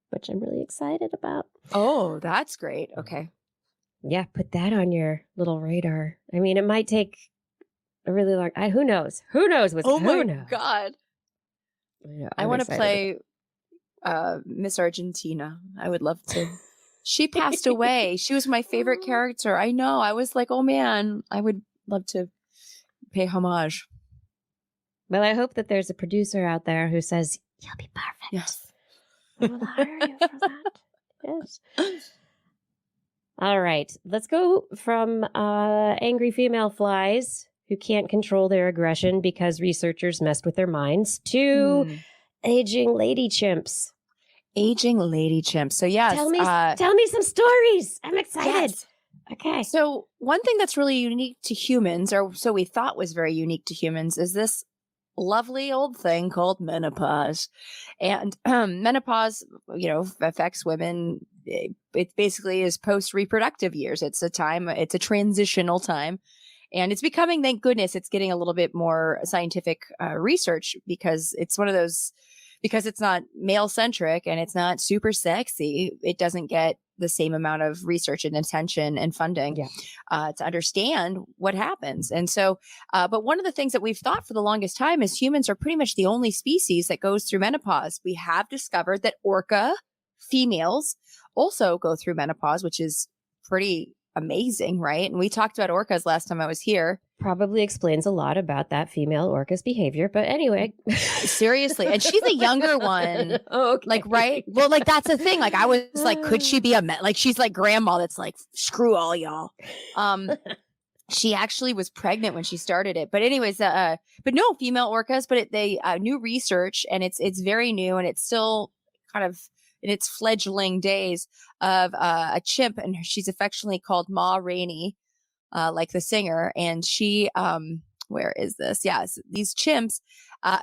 which I'm really excited about. Oh, that's great. Okay. Yeah, put that on your little radar. I mean, it might take a really long. Who knows? Who knows what's Oh who my knows? God. I want to play Miss Argentina. I would love to. She passed away. She was my favorite character. I know. I was like, oh man, I would love to pay homage. Well, I hope that there's a producer out there who says, you'll be perfect. Yes. We will hire you for that. Yes. All right. Let's go from angry female flies who can't control their aggression because researchers messed with their minds to aging lady chimps. Aging lady chimps. So yes. Tell me some stories. I'm excited. Yes. Okay. So one thing that's really unique to humans, or so we thought was very unique to humans, is this lovely old thing called menopause. And menopause, affects women. It basically is post-reproductive years. It's a transitional time. And it's becoming, thank goodness, it's getting a little bit more scientific research because it's one of those, because it's not male-centric and it's not super sexy, it doesn't get the same amount of research and attention and funding to understand what happens. And so, but one of the things that we've thought for the longest time is humans are pretty much the only species that goes through menopause. We have discovered that orca females also go through menopause, which is pretty amazing, right? And we talked about orcas last time I was here. Probably explains a lot about that female orca's behavior. But anyway. Seriously. And she's a younger one. Oh, okay. Like, right? Well, like, that's the thing. Like, I was like, could she be like, she's like grandma that's like, screw all y'all. She actually was pregnant when she started it. But anyways, but no, female orcas, but they new research, and it's very new, and it's still kind of in its fledgling days of a chimp, and she's affectionately called Ma Rainey, like the singer. And she, where is this? Yes, these chimps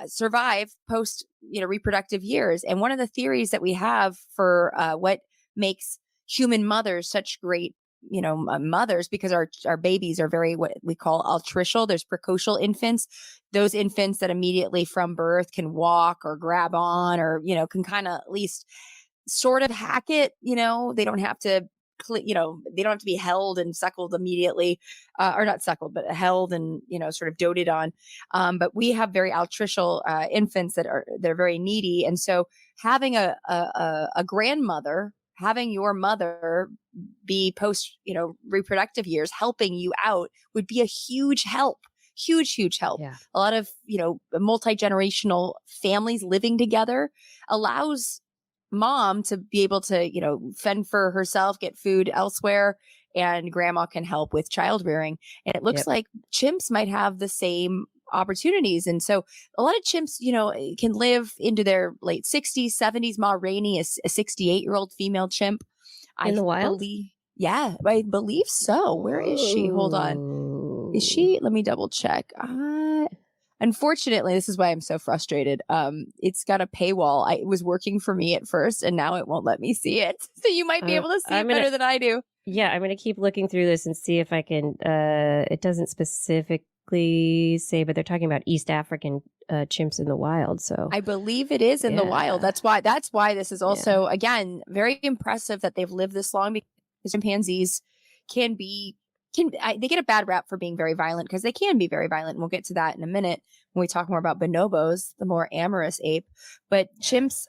survive post, reproductive years. And one of the theories that we have for what makes human mothers such great, mothers, because our babies are very, what we call altricial. There's precocial infants, those infants that immediately from birth can walk or grab on, or, can kind of at least sort of hack it. They don't have to, they don't have to be held and suckled immediately, or not suckled, but held and, sort of doted on. But we have very altricial infants they're very needy. And so having a grandmother, having your mother be post, reproductive years, helping you out would be a huge help. Huge help. Yeah. A lot of, multi-generational families living together allows mom to be able to, fend for herself, get food elsewhere, and grandma can help with child rearing. And it looks like chimps might have the same opportunities. And so a lot of chimps, can live into their late 60s, 70s. Ma Rainey is a 68-year-old female chimp. In the wild? I believe so. Where is she? Hold on. Is she? Let me double check. Unfortunately, this is why I'm so frustrated. It's got a paywall. It was working for me at first, and now it won't let me see it. So you might be able to see it better than I do. Yeah, I'm going to keep looking through this and see if I can. It doesn't specifically say, but they're talking about East African chimps in the wild. So I believe it is in the wild. That's why this is also, again, very impressive that they've lived this long, because chimpanzees they get a bad rap for being very violent, because they can be very violent. And we'll get to that in a minute when we talk more about bonobos, the more amorous ape. But chimps,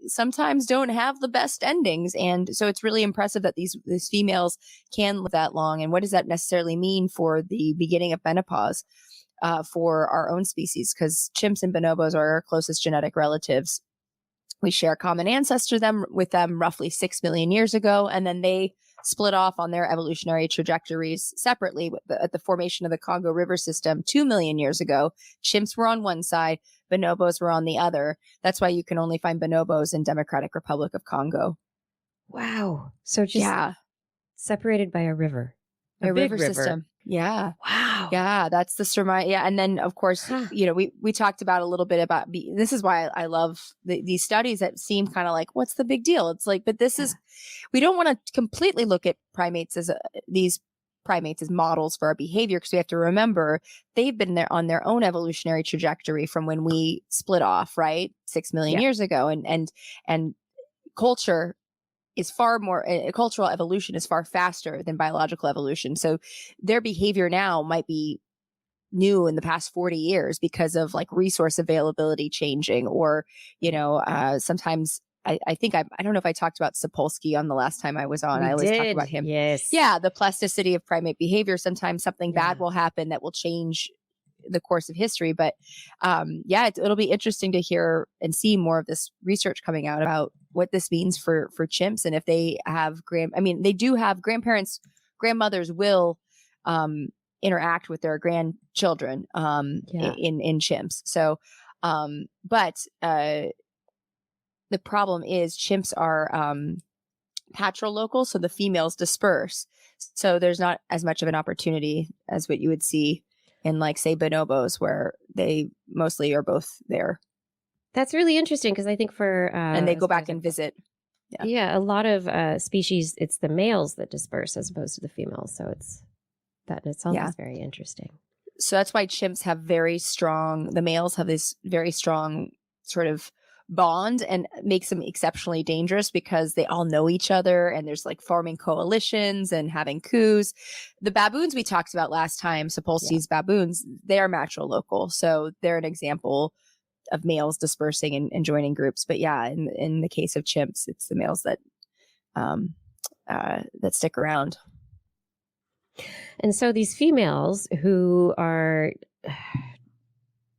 sometimes don't have the best endings. And so it's really impressive that these females can live that long. And what does that necessarily mean for the beginning of menopause for our own species? Because chimps and bonobos are our closest genetic relatives. We share a common ancestor with them roughly 6 million years ago. And then they split off on their evolutionary trajectories separately at the formation of the Congo River system 2 million years ago. Chimps were on one side, bonobos were on the other. That's why you can only find bonobos in Democratic Republic of Congo. Wow. So just separated by a river. A big river system. Yeah. Wow. Yeah, that's the surmise. Yeah, and then of course, we talked about a little bit about this is why I love these studies that seem kind of like, what's the big deal? It's like, but this is, we don't want to completely look at primates as these primates as models for our behavior, because we have to remember they've been there on their own evolutionary trajectory from when we split off, right, 6 million years ago, and culture is far more, cultural evolution is far faster than biological evolution. So their behavior now might be new in the past 40 years because of like resource availability changing, or, sometimes I think I don't know if I talked about Sapolsky on the last time I was on. I always talk about him. Yes. Yeah. The plasticity of primate behavior. Sometimes something bad will happen that will change the course of history. But it'll be interesting to hear and see more of this research coming out about what this means for chimps, and if they have they do have grandparents, grandmothers will interact with their grandchildren in chimps. So, but the problem is chimps are patrolocal, so the females disperse. So there's not as much of an opportunity as what you would see in, like, say, bonobos, where they mostly are both there. That's really interesting, because I think and they go back and visit. Yeah, a lot of species, it's the males that disperse as opposed to the females. So that in itself is very interesting. So that's why chimps have the males have this very strong sort of bond, and makes them exceptionally dangerous because they all know each other, and there's like forming coalitions and having coups. The baboons we talked about last time, Sapolsky's baboons, they are matrolocal. So they're an example of males dispersing and joining groups. But in the case of chimps, it's the males that stick around. And so these females who are,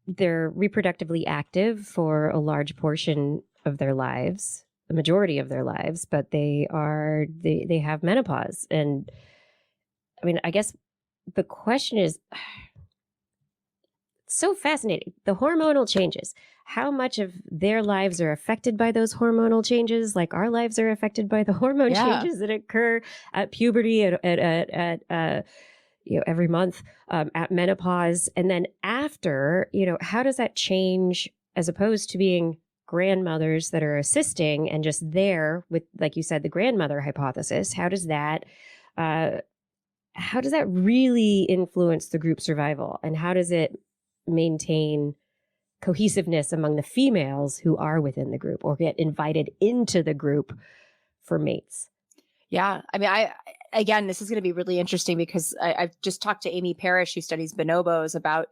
they're reproductively active for a large portion of their lives, the majority of their lives, but they have menopause. And I mean, I guess the question is, so fascinating. The hormonal changes. How much of their lives are affected by those hormonal changes? Like our lives are affected by the hormone changes that occur at puberty, at every month, at menopause, and then after. How does that change as opposed to being grandmothers that are assisting and just there with, like you said, the grandmother hypothesis? How does that really influence the group survival, and how does it maintain cohesiveness among the females who are within the group or get invited into the group for mates? Yeah. I mean, again, this is going to be really interesting because I've just talked to Amy Parrish, who studies bonobos, about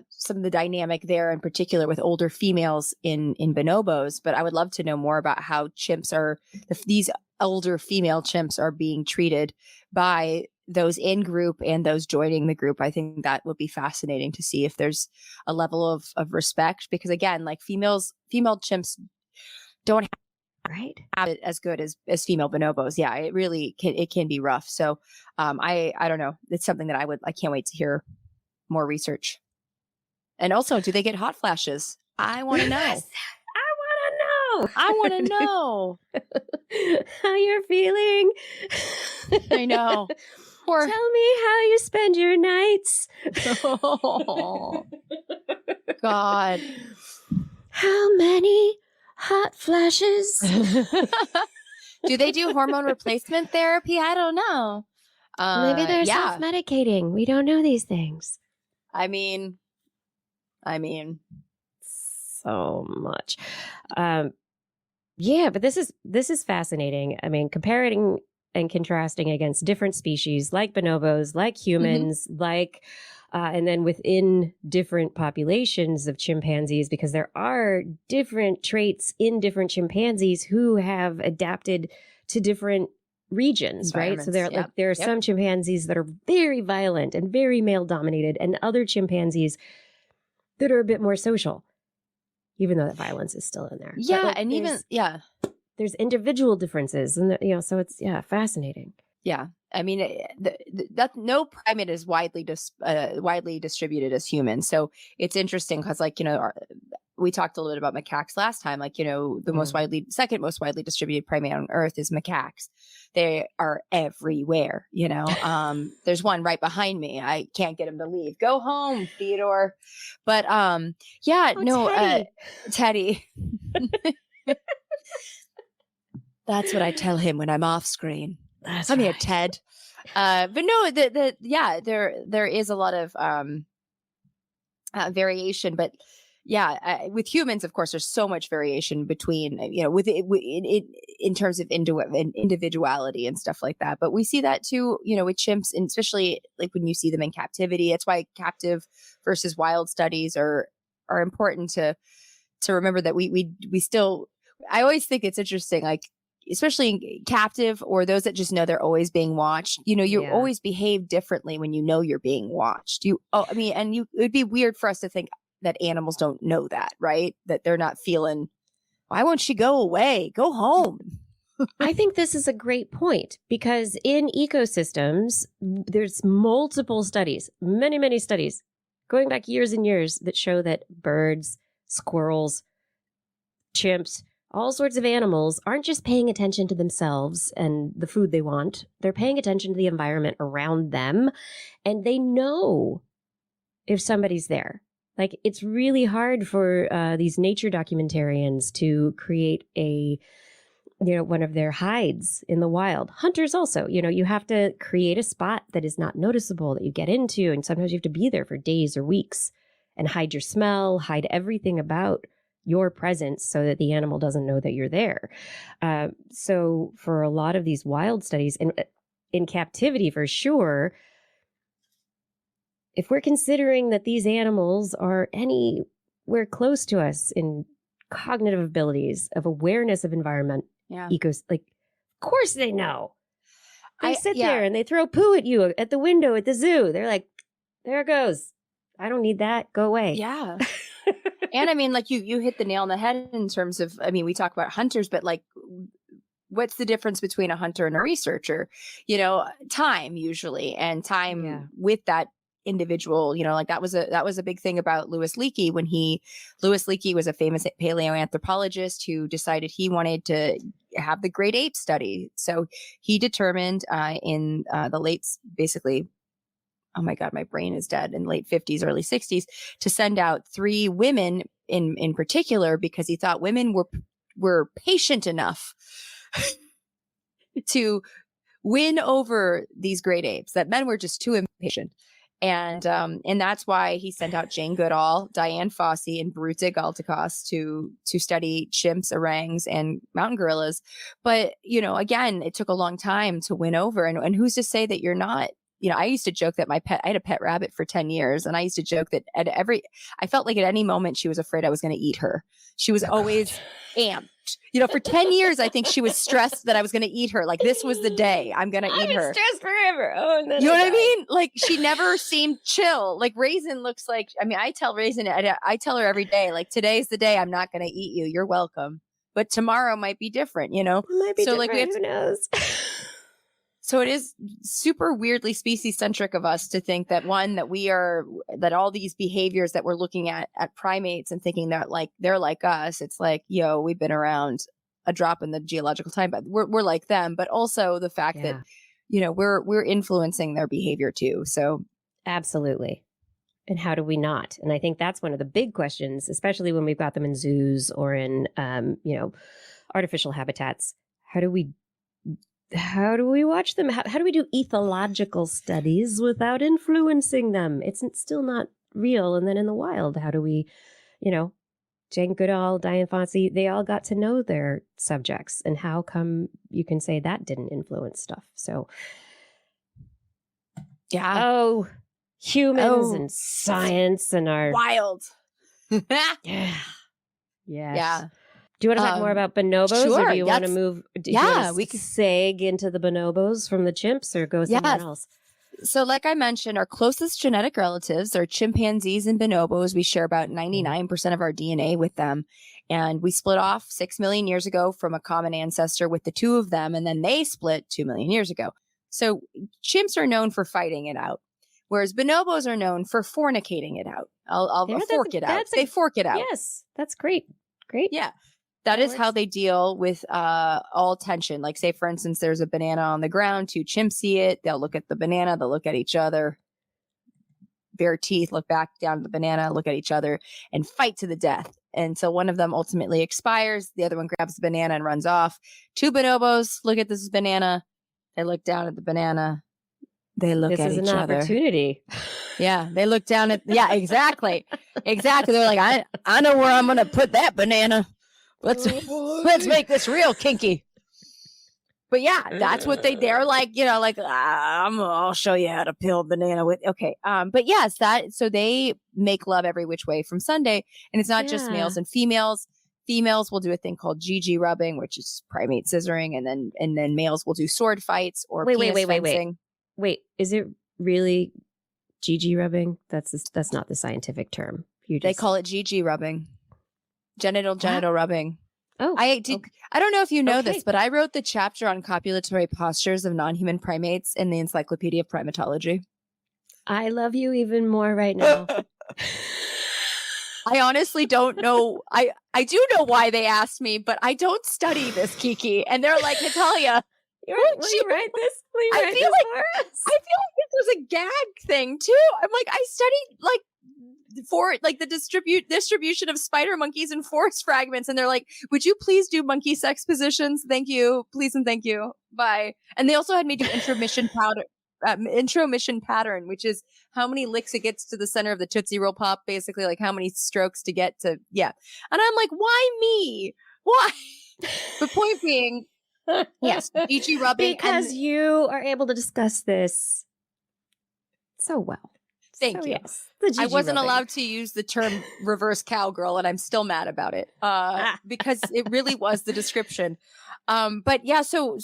some of the dynamic there, in particular with older females in bonobos. But I would love to know more about how these older female chimps are being treated by those in group and those joining the group. I think that would be fascinating to see if there's a level of respect, because again, like female chimps don't have it as good as female bonobos. Yeah, it really can be rough. So I don't know. It's something that I can't wait to hear more research. And also, do they get hot flashes? I want to know. I want to know how you're feeling. I know. Tell me how you spend your nights. Oh, God. How many hot flashes? Do they do hormone replacement therapy? I don't know. Maybe they're self-medicating. We don't know these things. I mean, so much. But this is fascinating. I mean, comparing and contrasting against different species like bonobos, like humans, and then within different populations of chimpanzees, because there are different traits in different chimpanzees who have adapted to different regions, right? So there are some chimpanzees that are very violent and very male dominated, and other chimpanzees that are a bit more social, even though that violence is still in there. there's individual differences, and so it's fascinating. Yeah. I mean, that no primate is widely distributed as humans. So it's interesting because, like, we talked a little bit about macaques last time. Like, the second most widely distributed primate on Earth is macaques. They are everywhere. There's one right behind me. I can't get him to leave. Go home, Theodore. But Teddy. That's what I tell him when I'm off screen. Come here, Ted. But no, there is a lot of variation. But with humans, of course, there's so much variation between in terms of individuality and stuff like that. But we see that too, with chimps, and especially like when you see them in captivity. That's why captive versus wild studies are important to remember that we still. I always think it's interesting, like, especially in captive or those that just know they're always being watched, you always behave differently when you're being watched. It would be weird for us to think that animals don't know that, right? That they're not feeling, why won't she go away? Go home. I think this is a great point, because in ecosystems, there's multiple studies, many, many studies going back years and years that show that birds, squirrels, chimps, all sorts of animals aren't just paying attention to themselves and the food they want. They're paying attention to the environment around them, and they know if somebody's there. Like, it's really hard for these nature documentarians to create one of their hides in the wild. Hunters also, you have to create a spot that is not noticeable that you get into. And sometimes you have to be there for days or weeks and hide your smell, hide everything about your presence so that the animal doesn't know that you're there. So for a lot of these wild studies, and in captivity for sure, if we're considering that these animals are anywhere close to us in cognitive abilities of awareness of environment, of course they know. They sit there and they throw poo at you at the window at the zoo. They're like, there it goes. I don't need that. Go away. Yeah. And I mean, like, you hit the nail on the head in terms of, we talk about hunters, but like, what's the difference between a hunter and a researcher? Time usually, and time with that individual, like that was a big thing about Louis Leakey Louis Leakey was a famous paleoanthropologist who decided he wanted to have the great ape study. So he determined in the late, basically, oh my God, my brain is dead, in late 50s, early 60s, to send out 3 women in particular, because he thought women were patient enough to win over these great apes, that men were just too impatient. And that's why he sent out Jane Goodall, Diane Fossey, and Brute Galtacos to study chimps, orangs, and mountain gorillas. But, again, it took a long time to win over. And who's to say that you're not? I used to joke that I had a pet rabbit for 10 years. And I used to joke that I felt like at any moment she was afraid I was going to eat her. She was always amped. For 10 years, I think she was stressed that I was going to eat her. Like, this was the day I'm going to eat her. Stressed forever. Oh, and then you know what I mean? Like, she never seemed chill. Like, Raisin looks like, I tell Raisin, I tell her every day, like, today's the day I'm not going to eat you. You're welcome. But tomorrow might be different, It might be different. Like, who knows? So it is super weirdly species centric of us to think that that all these behaviors that we're looking at primates and thinking that like they're like us. It's like, we've been around a drop in the geological time, but we're like them. But also the fact that, we're influencing their behavior too. So absolutely. And how do we not? And I think that's one of the big questions, especially when we've got them in zoos or in, artificial habitats. How do we watch them? How do we do ethological studies without influencing them? It's still not real. And then in the wild, how do we, Jane Goodall, Diane Fossey, they all got to know their subjects. And how come you can say that didn't influence stuff? So, humans and science and our wild. Yeah. Do you want to talk more about bonobos, sure, or do you want to move? We could seg into the bonobos from the chimps, or go somewhere else. So, like I mentioned, our closest genetic relatives are chimpanzees and bonobos. We share about 99% of our DNA with them, And we split off 6 million years ago from a common ancestor with the two of them. And then they split 2 million years ago. So chimps are known for fighting it out, whereas bonobos are known for fornicating it out. I'll fork it out. They fork it out. Yes, that's great. Great. Yeah. That is how they deal with all tension. Like, say, for instance, there's a banana on the ground. Two chimps see it. They'll look at the banana. They'll look at each other. Bare teeth, look back down at the banana, look at each other, and fight to the death. And so one of them ultimately expires. The other one grabs the banana and runs off. Two bonobos look at this banana. They look down at the banana. They look at each other. This is an opportunity. Yeah, they look down at. Yeah, exactly, exactly. They're like, I know where I'm going to put that banana. Let's make this real kinky. But yeah, that's what they're like, like, I'll show you how to peel banana with. Okay. But yes, so they make love every which way from Sunday. And it's not just males and females. Females will do a thing called GG rubbing, which is primate scissoring. And then males will do sword fights or penis fencing. Wait, is it really GG rubbing? That's not the scientific term. They call it GG rubbing. Genital rubbing. Oh, I don't know if you know this, but I wrote the chapter on copulatory postures of non-human primates in the Encyclopedia of Primatology. I love you even more right now. I honestly don't know. I do know why they asked me, but I don't study this, Kiki. And they're like, Natalia, will you write this? I feel like this was a gag thing too. I'm like, I studied the distribution of spider monkeys and forest fragments, and they're like, would you please do monkey sex positions? Thank you, please and thank you, bye. And they also had me do intromission pattern, which is how many licks it gets to the center of the Tootsie Roll Pop, basically, like how many strokes to get to. And I'm like, why me? Why? The point being, yes, GG rubbing, because you are able to discuss this so well. Thank you. Yes, I wasn't allowed to use the term reverse cowgirl, and I'm still mad about it because it really was the description. But yeah, so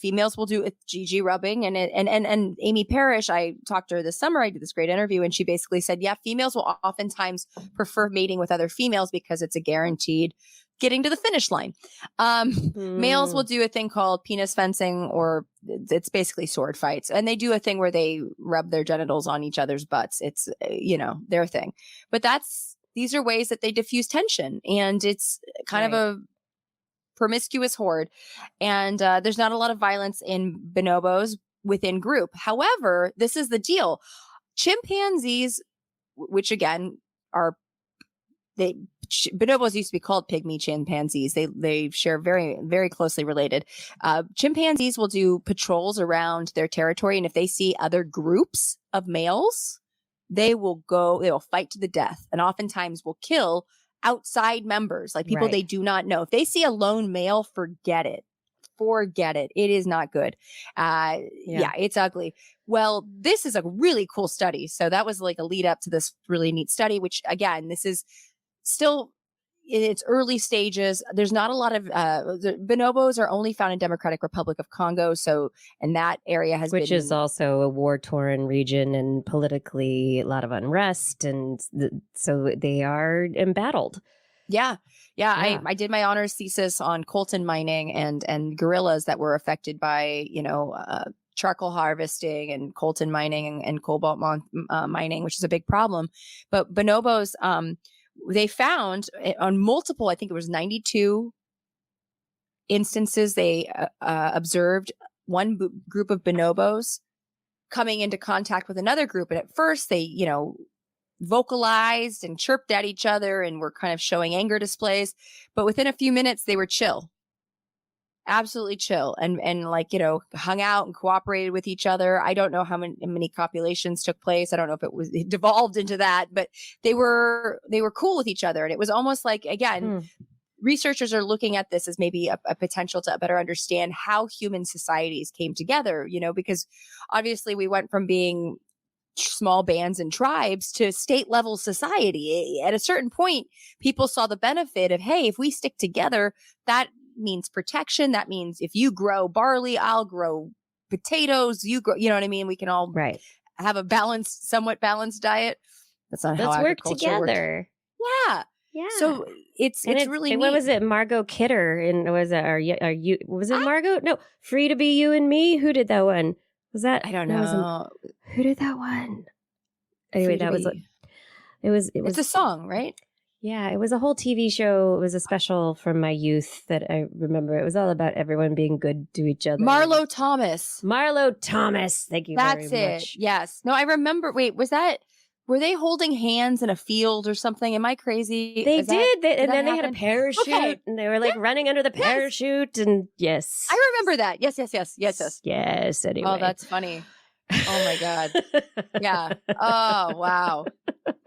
females will do a GG rubbing, and Amy Parrish, I talked to her this summer. I did this great interview, and she basically said, females will oftentimes prefer mating with other females because it's a guaranteed getting to the finish line. Males will do a thing called penis fencing, or it's basically sword fights. And they do a thing where they rub their genitals on each other's butts. It's, their thing. But these are ways that they diffuse tension. And it's kind of a promiscuous horde. And there's not a lot of violence in bonobos within group. However, this is the deal. Chimpanzees, which again are bonobos used to be called pygmy chimpanzees. They share very, very closely related. Chimpanzees will do patrols around their territory, and if they see other groups of males, they will fight to the death, and oftentimes will kill outside members, like people they do not know. If they see a lone male, forget it. It is not good. It's ugly. Well, this is a really cool study. So that was like a lead up to this really neat study, which again, this is still in its early stages. There's not a lot of bonobos are only found in Democratic Republic of Congo. So, and that area which is also a war-torn region and politically a lot of unrest, and so they are embattled. Yeah. I did my honors thesis on coltan mining and gorillas that were affected by charcoal harvesting and coltan mining and cobalt mining, which is a big problem. But bonobos, they found on multiple, I think it was 92 instances, they observed one group of bonobos coming into contact with another group. And at first they, vocalized and chirped at each other and were kind of showing anger displays. But within a few minutes, they were chill. Absolutely chill and hung out and cooperated with each other. I don't know how many copulations took place. I don't know if it devolved into that, but they were cool with each other. And it was almost like, again, researchers are looking at this as maybe a potential to better understand how human societies came together, because obviously we went from being small bands and tribes to state level society. At a certain point, people saw the benefit of, hey, if we stick together, that means protection. That means if you grow barley, I'll grow potatoes. You grow, you know what I mean? We can all have a somewhat balanced diet. That's not how agriculture work together. Works. Yeah. So it's really neat. What was it? Margot Kidder and was it? Are you? Was it Margot? No, Free to Be You and Me. Who did that one? Was that? I don't that know. Who did that one? Anyway, that was. It was. It's a song, right? Yeah, it was a whole TV show. It was a special from my youth that I remember. It was all about everyone being good to each other. Marlo Thomas. Thank you That's very it. much. Yes. No, I remember. Wait, were they holding hands in a field or something? Am I crazy? They did. And then they had a happen? parachute Okay. and they were like running under the parachute. And yes. I remember that. Yes. Yes. Anyway. Oh, that's funny. Oh my God. Yeah. Oh, wow.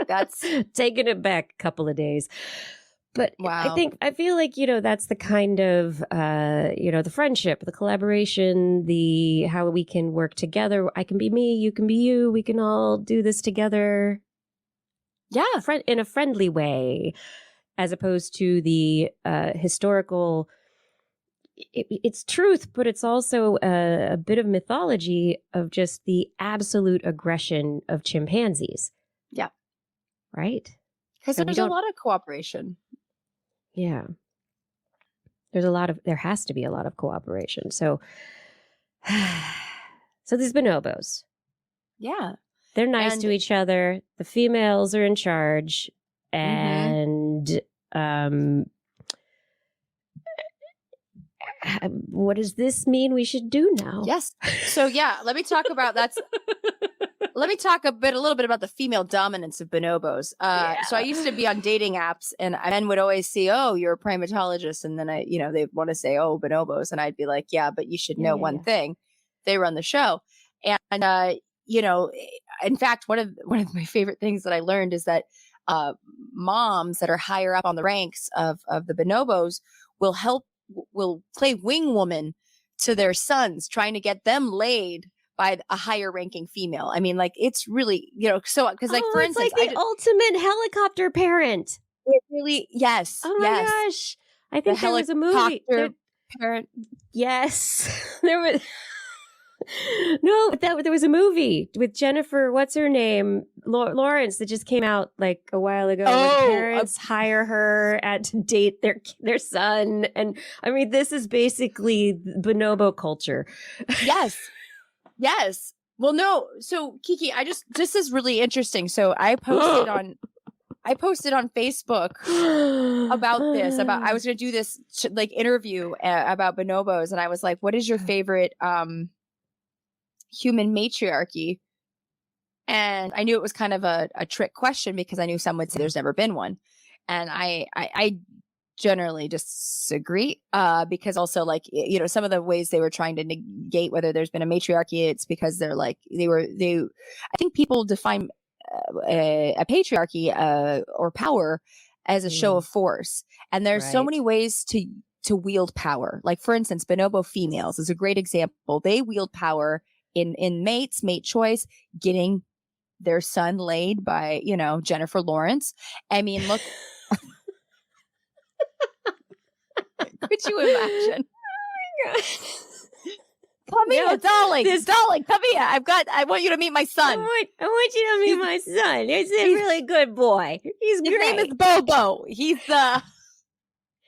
That's taking it back a couple of days. But wow. I feel like, that's the kind of, the friendship, the collaboration, how we can work together. I can be me, you can be you. We can all do this together. Yeah. In a friendly way, as opposed to the historical. It's truth, but it's also a bit of mythology of just the absolute aggression of chimpanzees. Yeah. Right? Because there's a lot of cooperation. Yeah. There has to be a lot of cooperation. So these bonobos. Yeah. They're nice to each other. The females are in charge. And what does this mean we should do now? Yes. So yeah, let me talk about Let me talk a little bit about the female dominance of bonobos. So I used to be on dating apps, and men would always say, "Oh, you're a primatologist," and then they want to say, "Oh, bonobos," and I'd be like, "Yeah, but you should know one thing: they run the show." And in fact, one of my favorite things that I learned is that moms that are higher up on the ranks of the bonobos will play wing woman to their sons, trying to get them laid by a higher ranking female. I mean, like, it's really, so because for instance, it's like the ultimate helicopter parent. It really, yes. Oh my gosh. I think there was a movie. Parent. Yes. There was. No, there was a movie with Jennifer, what's her name? Lawrence, that just came out like a while ago. Where parents hire her to date their son. And I mean, this is basically bonobo culture. Yes. Yes. Well, no. So Kiki, this is really interesting. So I posted on Facebook about this, I was going to do this interview about bonobos. And I was like, what is your favorite, human matriarchy? And I knew it was kind of a trick question, because I knew some would say there's never been one. And I generally disagree, because also, some of the ways they were trying to negate whether there's been a matriarchy, it's because they're I think people define a patriarchy or power as a show of force, and there's so many ways to wield power. Like, for instance, bonobo females is a great example. They wield power in mate choice, getting their son laid by Jennifer Lawrence. I mean, look. Could you imagine? Oh my god! Come here, darling, come here. I want you to meet my son. I want you to meet my son. He's a really good boy. He's great. His name is Bobo. He's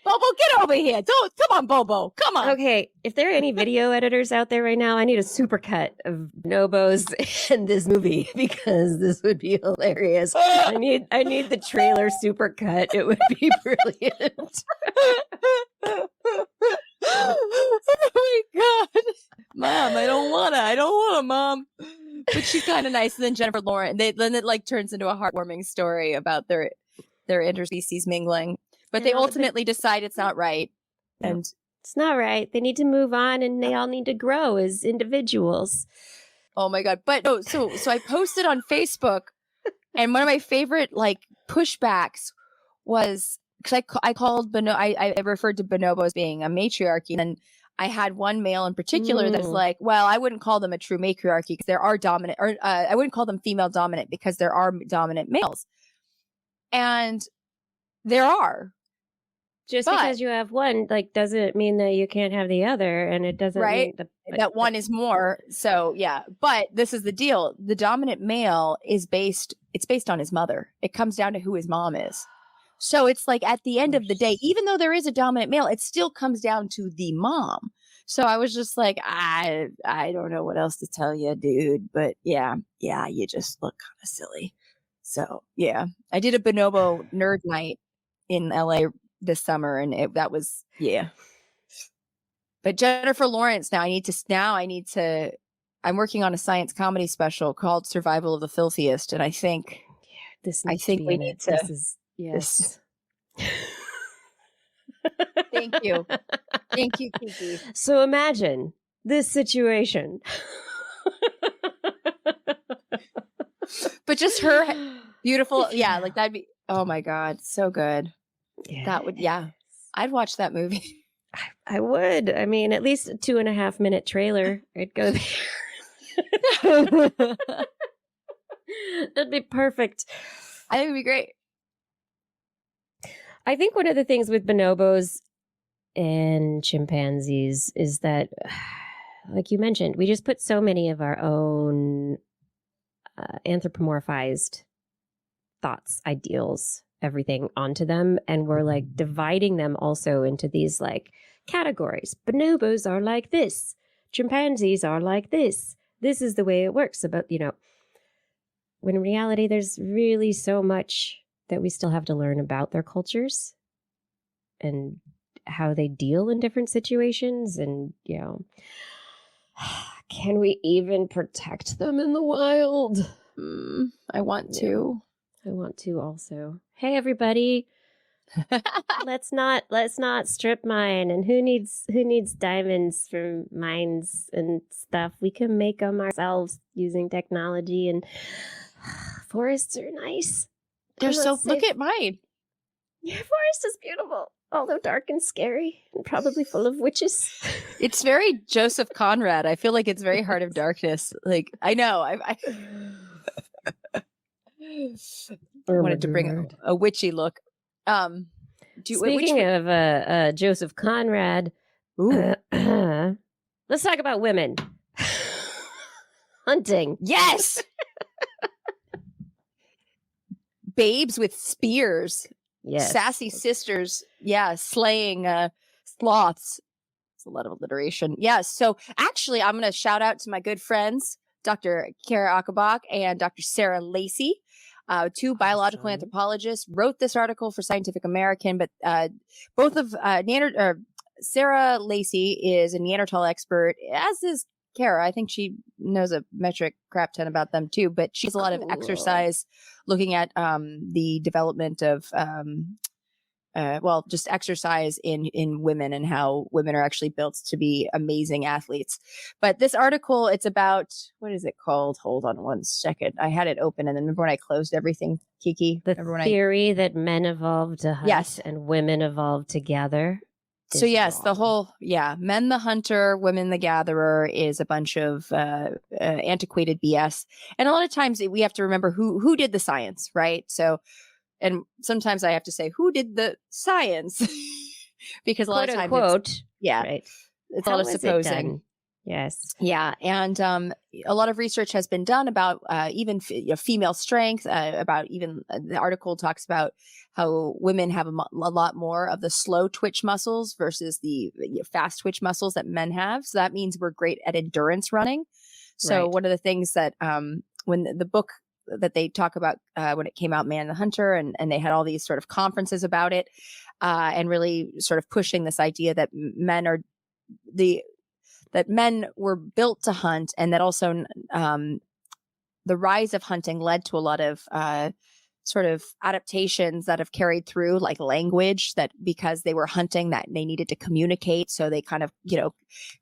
Bobo, get over here. Come on, Bobo. Come on. Okay, if there are any video editors out there right now, I need a supercut of bonobos in this movie, because this would be hilarious. I need the trailer supercut. It would be brilliant. Oh my god. Mom, I don't wanna, Mom. But she's kind of nice. And then Jennifer Lawrence, then it turns into a heartwarming story about their interspecies mingling. But they ultimately decide it's not right. And it's not right. They need to move on, and they all need to grow as individuals. Oh my god. But so I posted on Facebook, and one of my favorite pushbacks was, because I referred to bonobo as being a matriarchy, and I had one male in particular that's like, well, I wouldn't call them a true matriarchy because there are dominant, or I wouldn't call them female dominant because there are dominant males. And there are. Because you have one, doesn't mean that you can't have the other, and it doesn't mean that one is more. So yeah, but this is the deal: the dominant male is based on his mother. It comes down to who his mom is. So it's like at the end of the day, even though there is a dominant male, it still comes down to the mom. So I was just like, I don't know what else to tell you, dude. But yeah, you just look kind of silly. So yeah, I did a bonobo nerd night in LA this summer, and that was yeah. But Jennifer Lawrence, I'm working on a science comedy special called Survival of the Filthiest, and I think we need to. Yes. Thank you, Kiki. So imagine this situation. But just her beautiful, yeah, like that'd be. Oh my God, so good. Yeah. That would, yeah. I'd watch that movie. I would. I mean, at least a 2.5-minute trailer. I'd go there. That'd be perfect. I think it'd be great. I think one of the things with bonobos and chimpanzees is that, like you mentioned, we just put so many of our own anthropomorphized thoughts, ideals, everything onto them. And we're like dividing them also into these like categories. Bonobos are like this. Chimpanzees are like this. This is the way it works. About, when in reality, there's really so much that we still have to learn about their cultures and how they deal in different situations. And, can we even protect them in the wild? I want to. I want to also. Hey, everybody. let's not strip mine. And who needs diamonds from mines and stuff? We can make them ourselves using technology, and forests are nice. Look at mine. Your forest is beautiful, although dark and scary and probably full of witches. It's very Joseph Conrad. I feel like it's very Heart of Darkness. Like, I know. I wanted to bring a witchy look. Speaking of Joseph Conrad, let's talk about women. Hunting. Yes. Babes with spears. Yes. Sassy sisters. Yeah. Slaying sloths. It's a lot of alliteration. Yeah. So actually, I'm going to shout out to my good friends, Dr. Kara Achenbach and Dr. Sarah Lacey. Two biological anthropologists wrote this article for Scientific American, but both of Sarah Lacey is a Neanderthal expert, as is Kara. I think she knows a metric crap ton about them too, but she has a lot of exercise looking at the development of just exercise in women and how women are actually built to be amazing athletes. But this article, it's about, what is it called? Hold on one second. I had it open, and then remember when I closed everything, Kiki? The theory that men evolved to hunt and women evolved together. So yes, wrong. The whole, men the hunter, women the gatherer is a bunch of antiquated BS. And a lot of times we have to remember who did the science, right? So, and sometimes I have to say, who did the science? Because a lot of times, right. It's a lot of supposing. Yes. Yeah. And a lot of research has been done about even female strength, about even the article talks about how women have a lot more of the slow twitch muscles versus the fast twitch muscles that men have. So that means we're great at endurance running. So one of the things that when the book that they talk about when it came out, Man the Hunter, and they had all these sort of conferences about it and really sort of pushing this idea that men were built to hunt, and that also the rise of hunting led to a lot of sort of adaptations that have carried through, like language, that because they were hunting that they needed to communicate. So they kind of,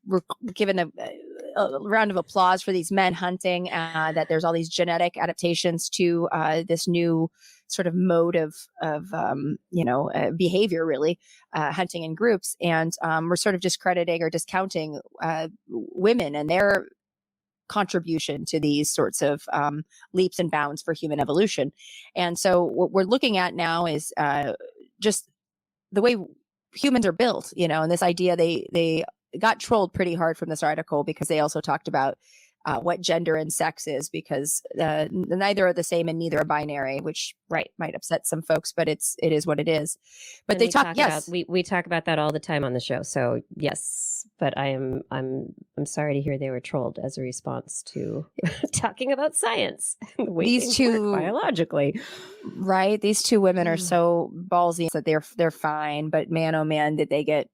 were given a round of applause for these men hunting, that there's all these genetic adaptations to this new sort of mode of behavior, really, hunting in groups. And we're sort of discrediting or discounting women and their contribution to these sorts of leaps and bounds for human evolution. And so what we're looking at now is just the way humans are built, and this idea they got trolled pretty hard from this article because they also talked about what gender and sex is, because neither are the same and neither are binary, which might upset some folks, but it is what it is. But and they talk about, we talk about that all the time on the show. So yes, but I'm sorry to hear they were trolled as a response to talking about science. The way these two biologically, right? These two women are so ballsy that they're fine, but man, oh man, did they get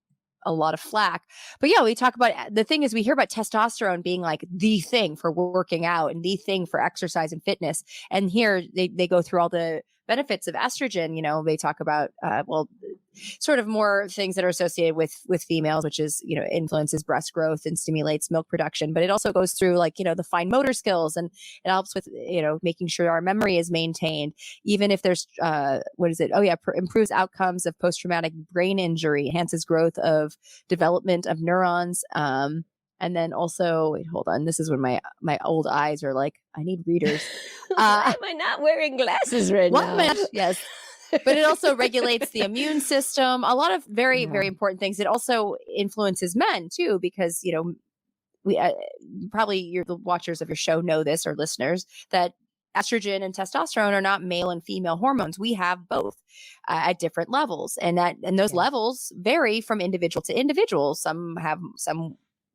a lot of flack. But yeah, we talk about, the thing is, we hear about testosterone being like the thing for working out and the thing for exercise and fitness. And here they go through all the benefits of estrogen. You know, they talk about, sort of more things that are associated with females, which is, you know, influences breast growth and stimulates milk production. But it also goes through, like, you know, the fine motor skills, and it helps with, you know, making sure our memory is maintained. Even if there's, improves outcomes of post-traumatic brain injury, enhances growth of development of neurons. And then also, wait, hold on. This is when my old eyes are like, I need readers. Why am I not wearing glasses right now? Yes. But it also regulates the immune system. A lot of very, very important things. It also influences men too, because, you know, we probably you're the watchers of your show know this, or listeners, that estrogen and testosterone are not male and female hormones. We have both at different levels, and those levels vary from individual to individual.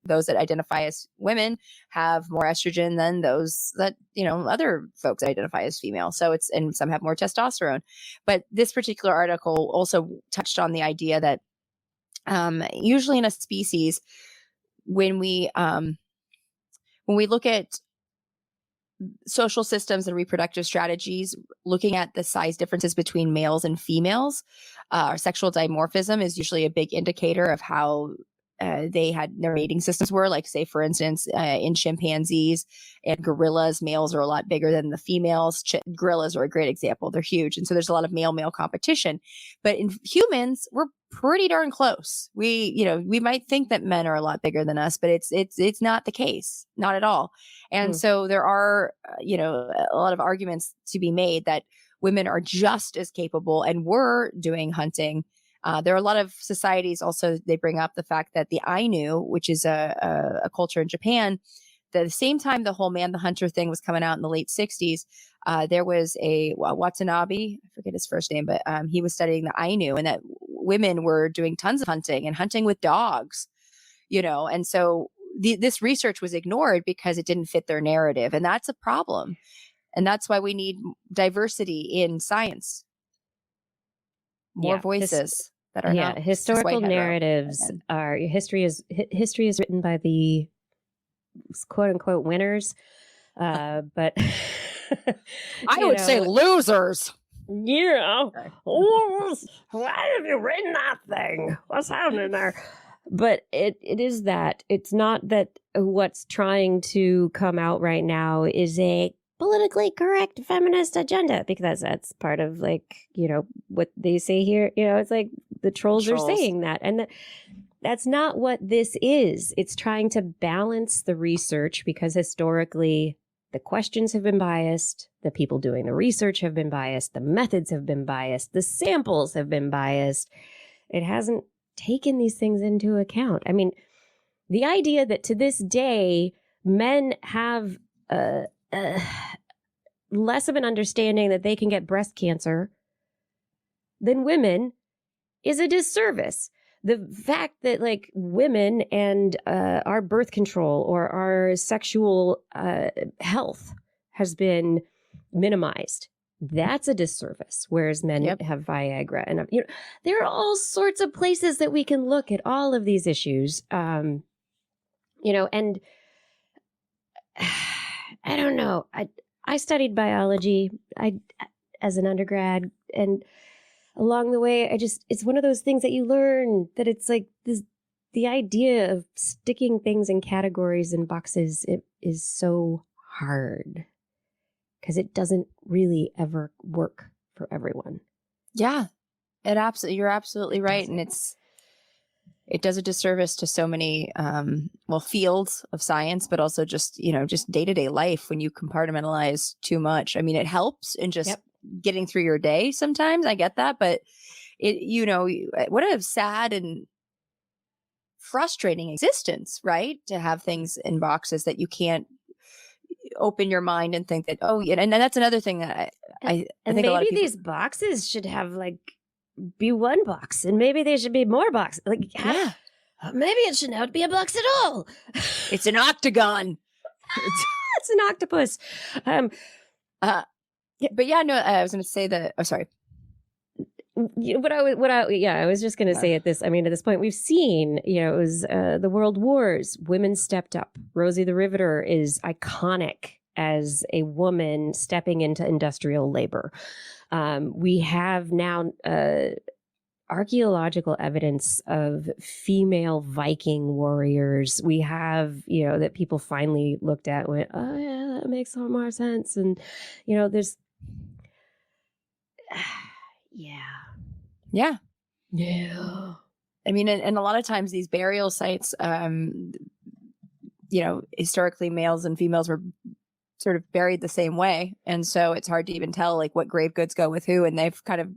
Those that identify as women have more estrogen than those that, you know, other folks identify as female. So and some have more testosterone. But this particular article also touched on the idea that usually in a species, when we look at social systems and reproductive strategies, looking at the size differences between males and females, sexual dimorphism is usually a big indicator of how their mating systems were. Like, say, for instance, in chimpanzees and gorillas, males are a lot bigger than the females. Gorillas are a great example. They're huge. And so there's a lot of male-male competition. But in humans, we're pretty darn close. We might think that men are a lot bigger than us, but it's not the case. Not at all. And so there are, a lot of arguments to be made that women are just as capable and were doing hunting. There are a lot of societies also, they bring up the fact that the Ainu, which is a culture in Japan, the same time the whole man the hunter thing was coming out in the late 60s, there was a Watanabe, I forget his first name, but he was studying the Ainu, and that women were doing tons of hunting and hunting with dogs, and so this research was ignored because it didn't fit their narrative. And that's a problem. And that's why we need diversity in science. More voices that are not historical narratives are history is written by the quote unquote winners, but I would say losers. Yeah, why have you written that thing? What's happening there? But it is that it's not that what's trying to come out right now is a politically correct feminist agenda, because that's part of what they say here. It's like the trolls are saying that, and that's not what this is. It's trying to balance the research, because historically the questions have been biased, the people doing the research have been biased, the methods have been biased, the samples have been biased. It hasn't taken these things into account. I mean, the idea that to this day men have less of an understanding that they can get breast cancer than women is a disservice. The fact that women and our birth control or our sexual health has been minimized, that's a disservice. Whereas men have Viagra, and there are all sorts of places that we can look at all of these issues. And I don't know. I studied biology as an undergrad, and along the way, it's one of those things that you learn that it's like the idea of sticking things in categories and boxes, it is so hard because it doesn't really ever work for everyone. Yeah, you're absolutely right. And it does a disservice to so many, fields of science, but also just day-to-day life when you compartmentalize too much. I mean, it helps in just getting through your day sometimes. I get that, but what a sad and frustrating existence, right? To have things in boxes that you can't open your mind and think that, oh, yeah. And that's another thing that I And think a lot of maybe people, these boxes should have like be one box, and maybe they should be more boxes. Like, yeah, maybe it should not be a box at all. it's an octagon. It's an octopus. But yeah, no, I was going to say that. Oh, sorry. I was just going to say at this point, we've seen, it was the World Wars, women stepped up. Rosie the Riveter is iconic as a woman stepping into industrial labor. We have now archaeological evidence of female Viking warriors. We have, that people finally looked at and went, oh yeah, that makes more sense. And, there's, Yeah. I mean, and a lot of times these burial sites, historically males and females were sort of buried the same way. And so it's hard to even tell like what grave goods go with who. And they've kind of,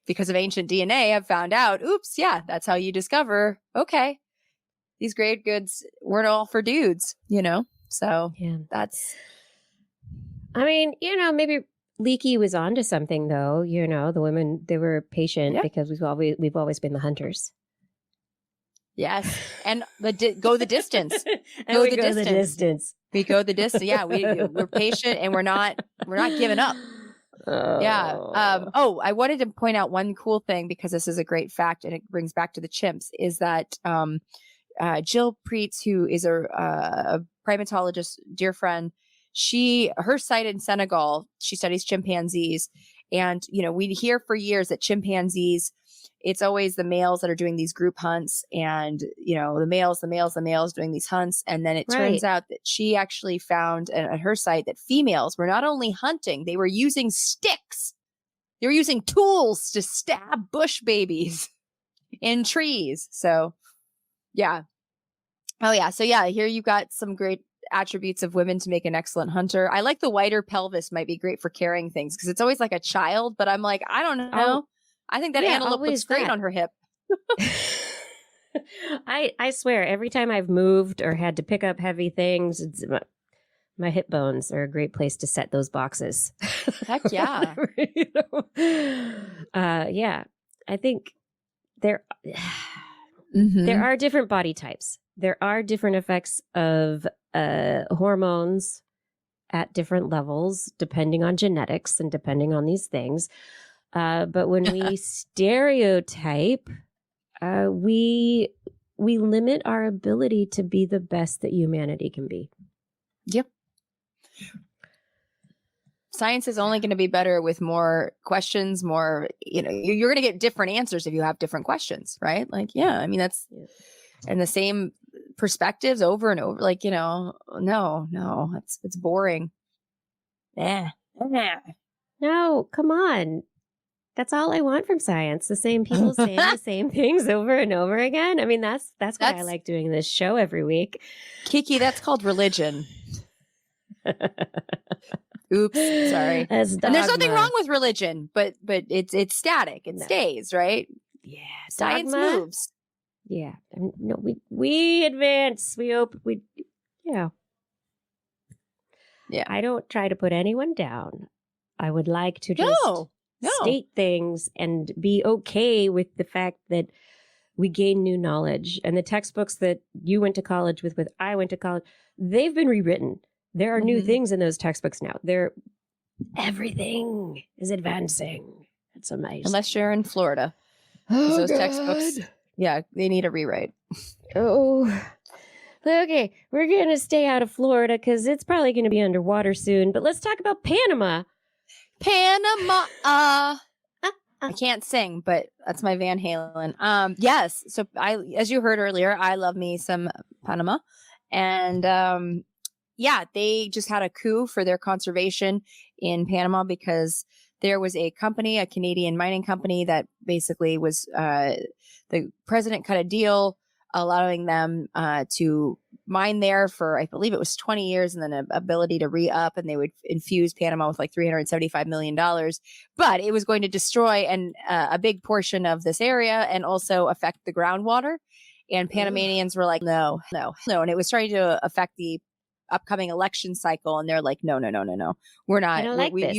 because of ancient DNA, have found out, oops, yeah, that's how you discover, okay, these grave goods weren't all for dudes, So that's. I mean, maybe Leakey was onto something, though. The women, they were patient because we've always been the hunters. Yes, and go the distance. And we go the distance. We go the distance. Yeah, we're patient and we're not giving up. Yeah. I wanted to point out one cool thing because this is a great fact and it brings back to the chimps. Is that Jill Preetz, who is a primatologist, dear friend. Her site in Senegal, she studies chimpanzees. And, we'd hear for years that chimpanzees, it's always the males that are doing these group hunts and, the males doing these hunts. And then it turns out that she actually found at her site that females were not only hunting, they were using sticks. They were using tools to stab bush babies in trees. So, yeah. Oh, yeah. So, yeah, here you've got some great attributes of women to make an excellent hunter. I like the wider pelvis might be great for carrying things because it's always like a child, but I'm like, I don't know. I think that antelope looks great on her hip. I swear, every time I've moved or had to pick up heavy things, my hip bones are a great place to set those boxes. Heck yeah. Yeah. I think there are different body types. There are different effects of hormones at different levels, depending on genetics and depending on these things. But when we stereotype, we limit our ability to be the best that humanity can be. Yep. Science is only going to be better with more questions, more, you're going to get different answers if you have different questions, right? Like, yeah, I mean, that's, and the same perspectives over and over, like, no, it's boring. No, come on. That's all I want from science. The same people saying the same things over and over again. I mean, that's why I like doing this show every week. Kiki, that's called religion. Oops, sorry. And there's nothing wrong with religion, but it's static. It stays, right? Yeah. Science moves. Yeah. No, we advance. Yeah. I don't try to put anyone down. I would like to just state things and be okay with the fact that we gain new knowledge. And the textbooks that you went to college with I went to college, they've been rewritten. There are new things in those textbooks now. Everything is advancing. It's amazing. Unless you're in Florida. Those textbooks, they need a rewrite. Oh, okay. We're going to stay out of Florida because it's probably going to be underwater soon. But let's talk about Panama. Panama. I can't sing, but that's my Van Halen. Yes. So as you heard earlier, I love me some Panama. And they just had a coup for their conservation in Panama because there was a company, a Canadian mining company that basically was, the president cut a deal allowing them to mine there for, I believe it was 20 years and then an ability to re-up, and they would infuse Panama with like $375 million. But it was going to destroy a big portion of this area and also affect the groundwater. And Panamanians were like, no. And it was trying to affect the upcoming election cycle, and they're like, no, we're not. I don't like this.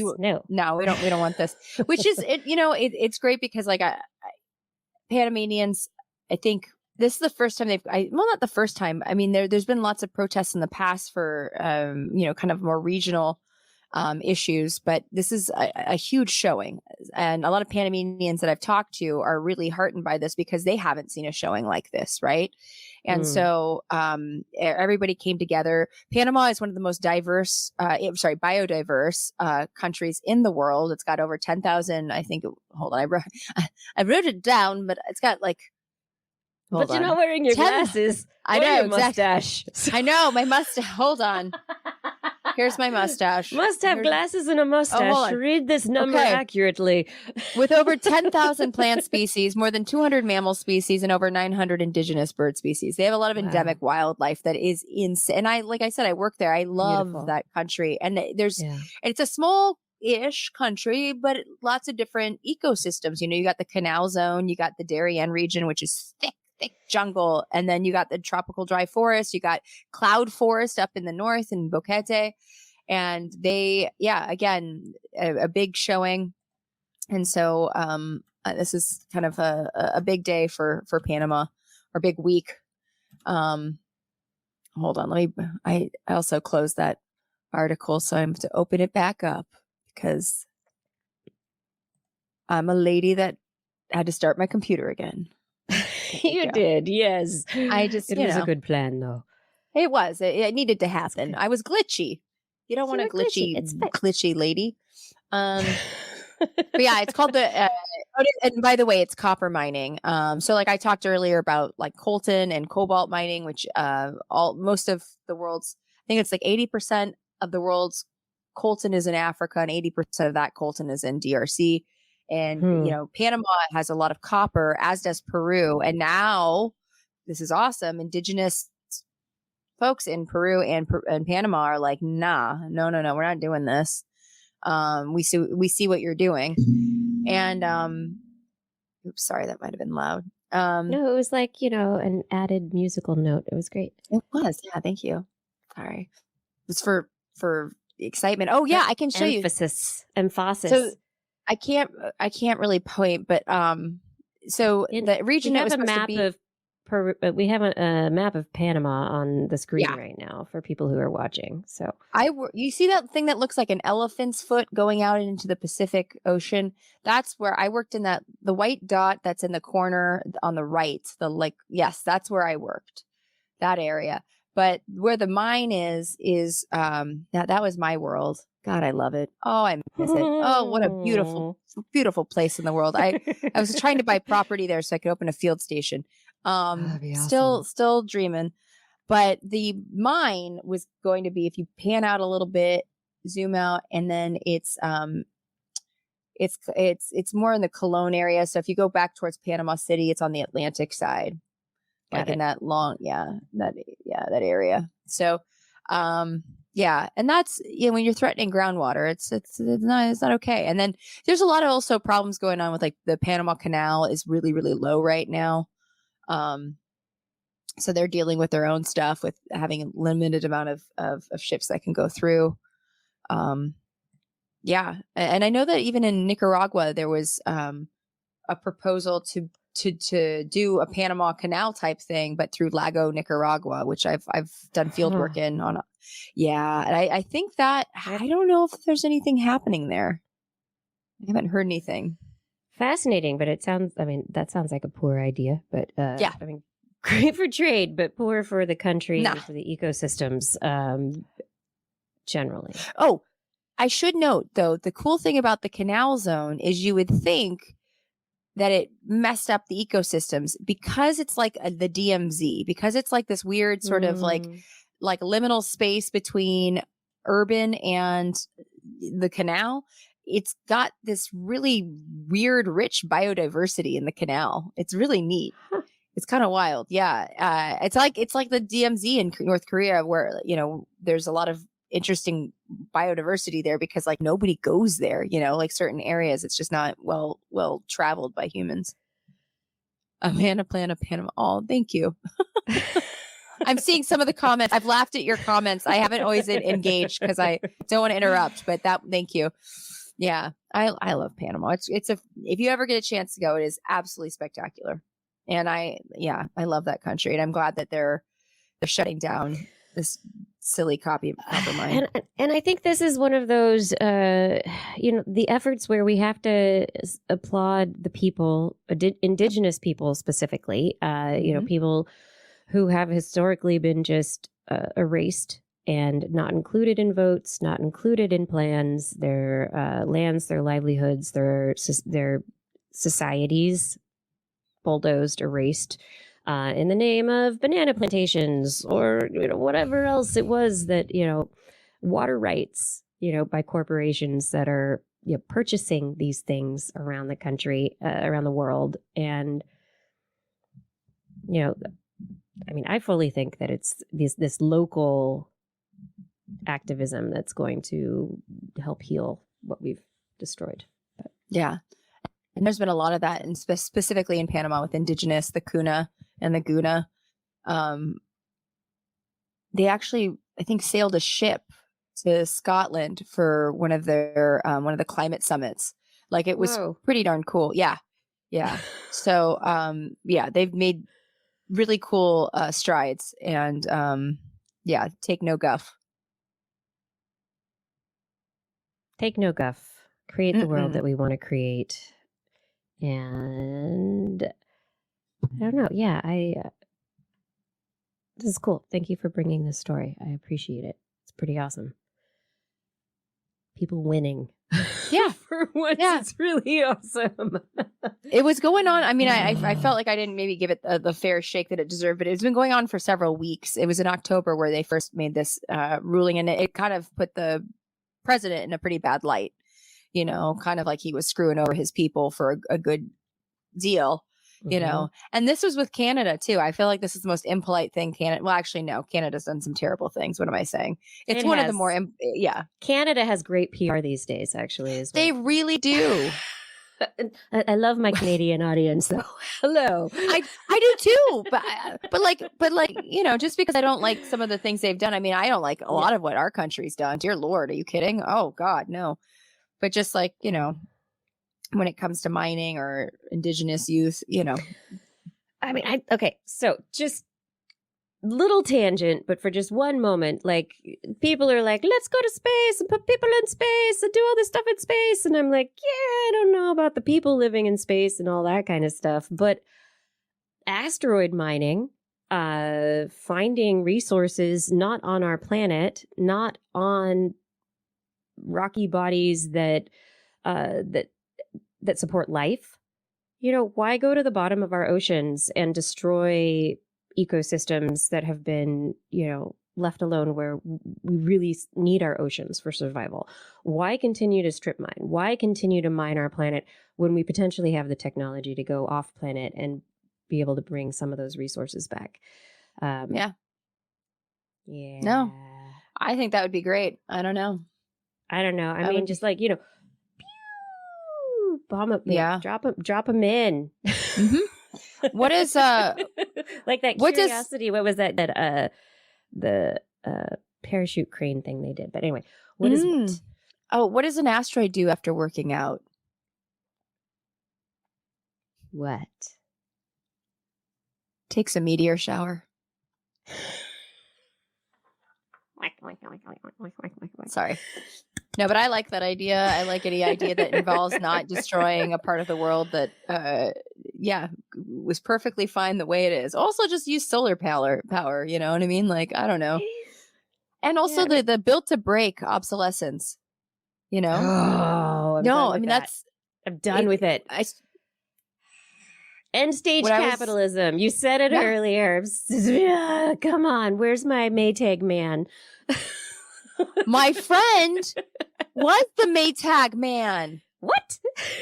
No, we don't want this. Which is it's great because like Panamanians, I think this is the first time not the first time. I mean, there's been lots of protests in the past for kind of more regional issues, but this is a huge showing, and a lot of Panamanians that I've talked to are really heartened by this because they haven't seen a showing like this, right? And so everybody came together. Panama is one of the most biodiverse countries in the world. It's got over 10,000. I think. Hold on, I wrote it down, but it's got like. But you're not wearing your glasses. I know, your mustache. I know my mustache. Hold on. Here's my mustache. Must have glasses and a mustache. Read this number accurately. With over 10,000 plant species, more than 200 mammal species, and over 900 indigenous bird species. They have a lot of endemic wildlife that is insane. And like I said, I work there. I love that country. And it's a small-ish country, but lots of different ecosystems. You got the Canal Zone, you got the Darien region, which is thick jungle, and then you got the tropical dry forest, you got cloud forest up in the north in Boquete, and they again a big showing. And so this is kind of a big day for Panama, or big week. Hold on, I also closed that article, so I have to open it back up because I'm a lady that had to start my computer again. You did, yes. It was a good plan, though. It was. It needed to happen. I was glitchy. You don't want a glitchy lady. But yeah, it's called the. And by the way, it's copper mining. So like I talked earlier about like coltan and cobalt mining, which most of the world's, I think it's like 80% of the world's coltan is in Africa, and 80% of that coltan is in DRC. And, Panama has a lot of copper, as does Peru. And now, this is awesome, indigenous folks in Peru and Panama are like, no, we're not doing this. We see what you're doing. And, oops, sorry, that might have been loud. No, it was like, an added musical note. It was great. It was. Yeah, thank you. Sorry. It was for excitement. Oh, yeah, I can show Emphasis. So, I can't really point, but so the region that was supposed to be. We have a map of Panama on the screen right now for people who are watching. So you see that thing that looks like an elephant's foot going out into the Pacific Ocean? That's where I worked in the white dot that's in the corner on the right. That's where I worked, that area. But where the mine is that was my world. God, I love it. Oh, I miss it. Oh, what a beautiful, beautiful place in the world. I was trying to buy property there so I could open a field station. Awesome. Still dreaming. But the mine was going to be, if you pan out a little bit, zoom out, and then it's more in the Colón area. So if you go back towards Panama City, it's on the Atlantic side, in that long, that area. So, and that's, when you're threatening groundwater, it's not okay. And then there's a lot of also problems going on with like the Panama Canal is really, really low right now. So they're dealing with their own stuff with having a limited amount of ships that can go through. And I know that even in Nicaragua, there was a proposal to do a Panama Canal type thing, but through Lago Nicaragua, which I've done field work in on. And I think that, I don't know if there's anything happening there. I haven't heard anything. Fascinating, but that sounds like a poor idea, but great for trade, but poor for the country and for the ecosystems, generally. Oh, I should note though, the cool thing about the Canal Zone is you would think that it messed up the ecosystems because it's like the DMZ, because it's like this weird sort of like liminal space between urban and the canal. It's got this really weird, rich biodiversity in the canal. It's really neat. Huh. It's kind of wild. Yeah. It's like the DMZ in North Korea where, there's a lot of interesting biodiversity there because like nobody goes there, like certain areas. It's just not well traveled by humans. Amanda Plana Panama. Oh, thank you. I'm seeing some of the comments. I've laughed at your comments. I haven't always engaged because I don't want to interrupt, but thank you. Yeah, I love Panama. It's if you ever get a chance to go, it is absolutely spectacular. And I love that country, and I'm glad that they're shutting down this silly copper mine. And I think this is one of those, the efforts where we have to applaud the people, indigenous people specifically, people who have historically been just erased and not included in votes, not included in plans, their lands, their livelihoods, their societies bulldozed, erased in the name of banana plantations or whatever else it was that water rights by corporations that are purchasing these things around the country, around the world. And I fully think that it's this local activism that's going to help heal what we've destroyed. But. Yeah. And there's been a lot of that, and specifically in Panama with indigenous, the Kuna and the Guna. They actually, I think, sailed a ship to Scotland for one of the climate summits. Like, it was pretty darn cool. Yeah. Yeah. So, they've made really cool strides, and take no guff. Take no guff. Create the world that we want to create. And I don't know. Yeah, this is cool. Thank you for bringing this story. I appreciate it. It's pretty awesome. People winning. Yeah. For once, it's really awesome. It was going on. I mean, I felt like I didn't maybe give it the fair shake that it deserved, but it's been going on for several weeks. It was in October where they first made this ruling, and it kind of put the president in a pretty bad light. Kind of like he was screwing over his people for a good deal, and this was with Canada too. I feel like this is the most impolite thing Canada. Well, actually, no, Canada's done some terrible things. What am I saying? It's one of the more, Canada has great PR these days, actually. They really do. I love my Canadian audience, though. Hello. I do too, but like, just because I don't like some of the things they've done. I mean, I don't like a lot of what our country's done. Dear Lord, are you kidding? Oh God, no. But just like, when it comes to mining or indigenous youth, I mean, so just little tangent, but for just one moment, like, people are like, let's go to space and put people in space and do all this stuff in space. And I'm like, I don't know about the people living in space and all that kind of stuff. But asteroid mining, finding resources not on our planet, not on rocky bodies that support life. Why go to the bottom of our oceans and destroy ecosystems that have been, left alone, where we really need our oceans for survival? Why continue to strip mine? Why continue to mine our planet when we potentially have the technology to go off planet and be able to bring some of those resources back? Yeah. No, I think that would be great. I don't know. I mean, just like, pew, bomb up, drop them in. Mm-hmm. What is like that Curiosity? What was that? The parachute crane thing they did. But anyway, what is what? Oh, what does an asteroid do after working out? What? Takes a meteor shower. Sorry. No, but I like that idea. I like any idea that involves not destroying a part of the world that, was perfectly fine the way it is. Also, just use solar power. You know what I mean? Like, I don't know. And also the built to break obsolescence. Oh, I'm done with it. End stage capitalism. You said it earlier. Come on. Where's my Maytag man? My friend was the Maytag man. What?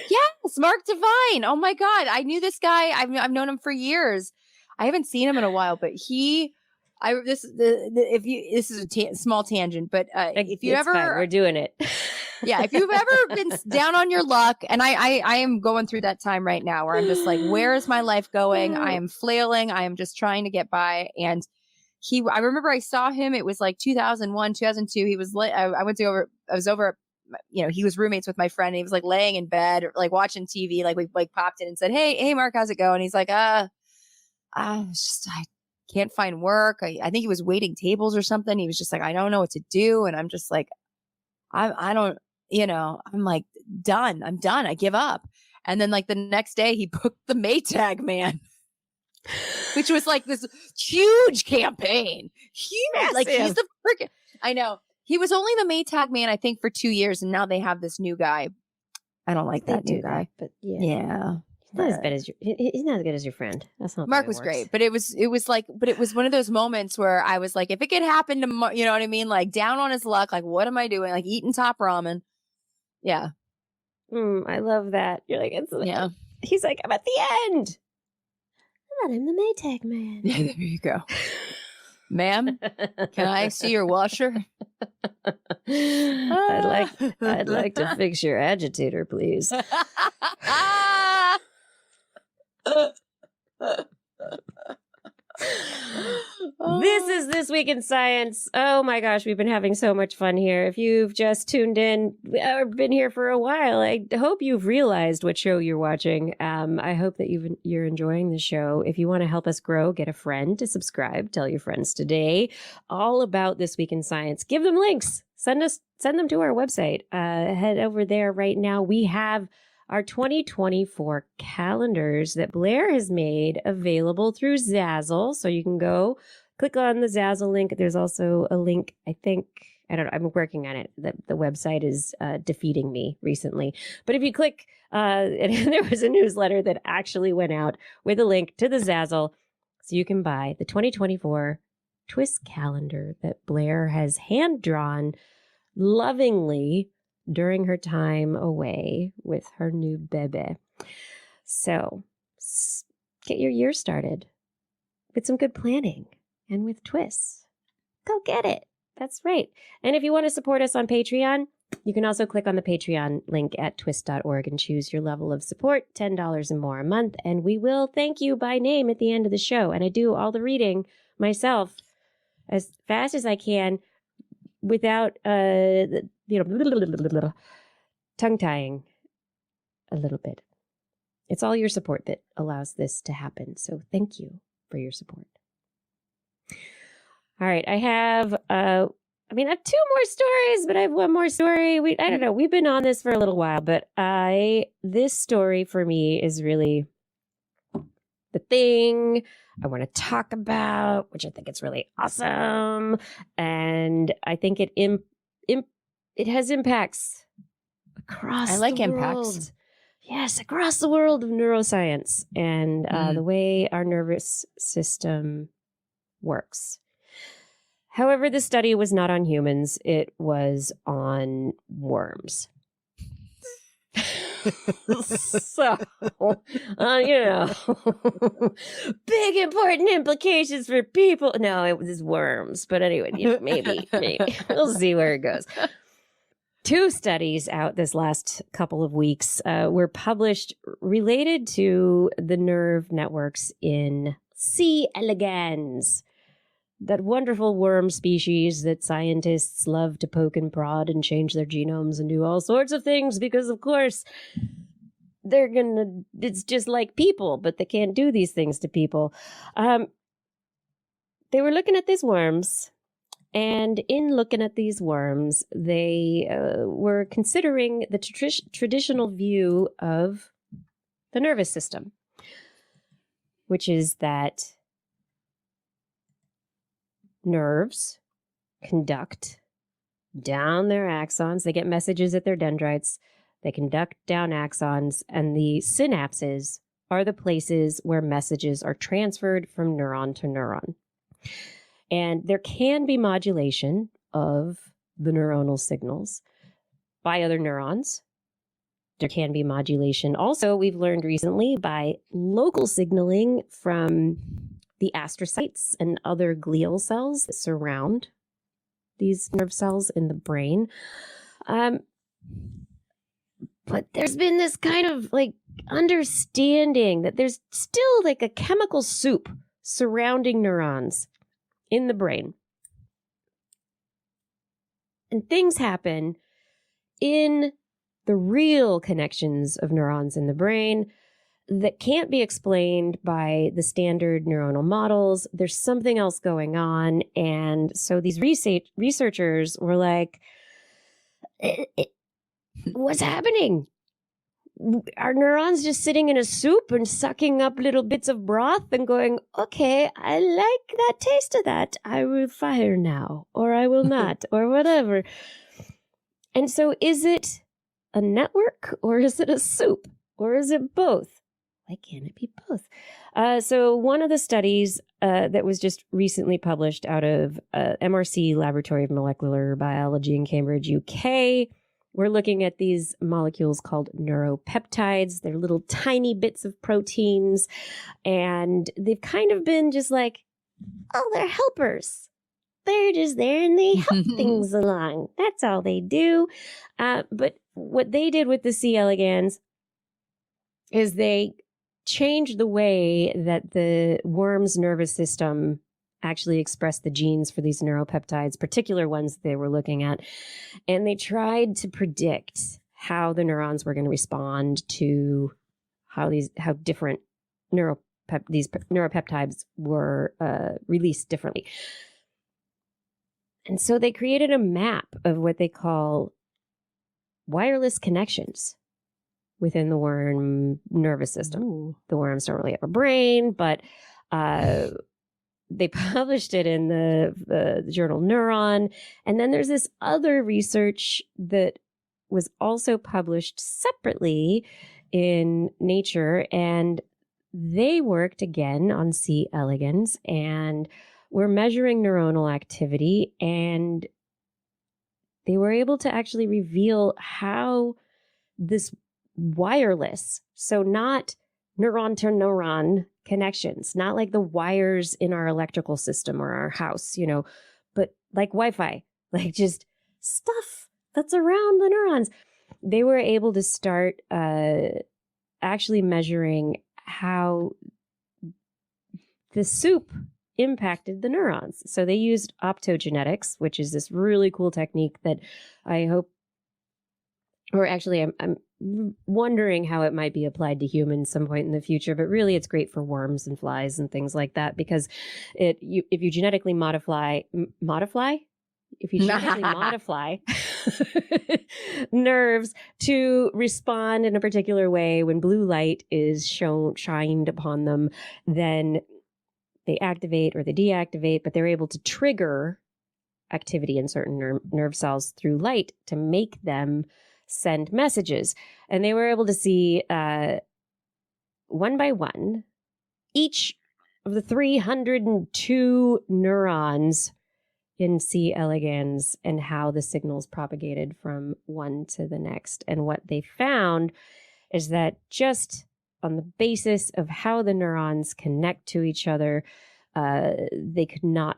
Yes, Mark Devine. Oh my God, I knew this guy. I've known him for years. I haven't seen him in a while, but this is a small tangent, but if you ever, fine. We're doing it. Yeah, if you've ever been down on your luck, and I am going through that time right now where I'm just like, where is my life going? I am flailing. I am just trying to get by, and I remember I saw him. It was like 2001, 2002. He was I was over, he was roommates with my friend, and he was like laying in bed, like watching TV. Like we like popped in and said, Hey, Mark, how's it going? He's like, I can't find work. I think he was waiting tables or something. He was just like, I don't know what to do. And I'm just like, I don't, I'm like, done. I'm done. I give up. And then like the next day he booked the Maytag Man, which was like this huge campaign. Huge. Like he's the freaking, I know. He was only the Maytag Man, I think, for 2 years. And now they have this new guy. I don't like that new guy. But yeah. He's not as bad as he's not as good as your friend. That's not Mark was great, but it was one of those moments where I was like, if it could happen to Mark, you know what I mean? Like down on his luck, like what am I doing? Like eating top ramen. Yeah. I love that. You're like, yeah. He's like, I'm at the end. I'm the Maytag Man. Yeah, there you go. Ma'am, can I see your washer? I'd like to fix your agitator, please. This is This Week in Science. Oh my gosh, we've been having so much fun here. If you've just tuned in or been here for a while, I hope you've realized what show you're watching. I hope that you're enjoying the show. If you want to help us grow, get a friend to subscribe. Tell your friends today all about This Week in Science. Give them links. Send them to our website. Head over there right now. We have our 2024 calendars that Blair has made available through Zazzle. So you can go click on the Zazzle link. There's also a link, I don't know, I'm working on it. The website is defeating me recently. But if you click, and there was a newsletter that actually went out with a link to the Zazzle. So you can buy the 2024 TWIS calendar that Blair has hand-drawn lovingly during her time away with her new bebe. So get your year started with some good planning and with TWIS. Go get it. That's right. And if you want to support us on Patreon, you can also click on the Patreon link at twis.org and choose your level of support, $10 and more a month. And we will thank you by name at the end of the show. And I do all the reading myself as fast as I can without, tongue-tying a little bit. It's all your support that allows this to happen. So thank you for your support. All right. I have, I have 2 more stories, but I have one more story. I don't know. We've been on this for a little while, but this story for me is really the thing I want to talk about, which I think it's really awesome. And I think it has impacts across the world. I like impacts. Yes, across the world of neuroscience and the way our nervous system works. However, the study was not on humans. It was on worms. So, big important implications for people. No, it was worms. But anyway, maybe. We'll see where it goes. 2 studies out this last couple of weeks were published related to the nerve networks in C. elegans, that wonderful worm species that scientists love to poke and prod and change their genomes and do all sorts of things because, of course, it's just like people, but they can't do these things to people. They were looking at these worms, and in looking at these worms, they were considering the traditional view of the nervous system, which is that nerves conduct down their axons. They get messages at their dendrites. They conduct down axons, and the synapses are the places where messages are transferred from neuron to neuron. And there can be modulation of the neuronal signals by other neurons. There can be modulation also, we've learned recently, by local signaling from the astrocytes and other glial cells that surround these nerve cells in the brain. But there's been this kind of understanding that there's still a chemical soup surrounding neurons in the brain. And things happen in the real connections of neurons in the brain that can't be explained by the standard neuronal models. There's something else going on. And so these researchers were like, what's happening? Are neurons just sitting in a soup and sucking up little bits of broth and going, okay, I like that taste of that. I will fire now, or I will not, or whatever. And so is it a network, or is it a soup, or is it both? Why can't it be both? So one of the studies that was just recently published out of MRC Laboratory of Molecular Biology in Cambridge, UK, we're looking at these molecules called neuropeptides. They're little tiny bits of proteins, and they've kind of been just like, oh, they're helpers. They're just there and they help things along. That's all they do. But what they did with the C. elegans is they changed the way that the worm's nervous system actually expressed the genes for these neuropeptides, particular ones they were looking at. And they tried to predict how the neurons were going to respond to how different these neuropeptides were released differently. And so they created a map of what they call wireless connections within the worm nervous system. Ooh. The worms don't really have a brain, but they published it in the journal Neuron. And then there's this other research that was also published separately in Nature, and they worked again on C. elegans and were measuring neuronal activity, and they were able to actually reveal how this wireless, so not neuron to neuron connections, not like the wires in our electrical system or our house, but like Wi-Fi, like just stuff that's around the neurons. They were able to start actually measuring how the soup impacted the neurons. So they used optogenetics, which is this really cool technique that I hope, or actually I'm wondering how it might be applied to humans some point in the future, but really it's great for worms and flies and things like that, because if you genetically modify nerves to respond in a particular way when blue light is shined upon them, then they activate or they deactivate, but they're able to trigger activity in certain nerve cells through light to make them send messages. And they were able to see one by one each of the 302 neurons in C. elegans and how the signals propagated from one to the next. And what they found is that just on the basis of how the neurons connect to each other, they could not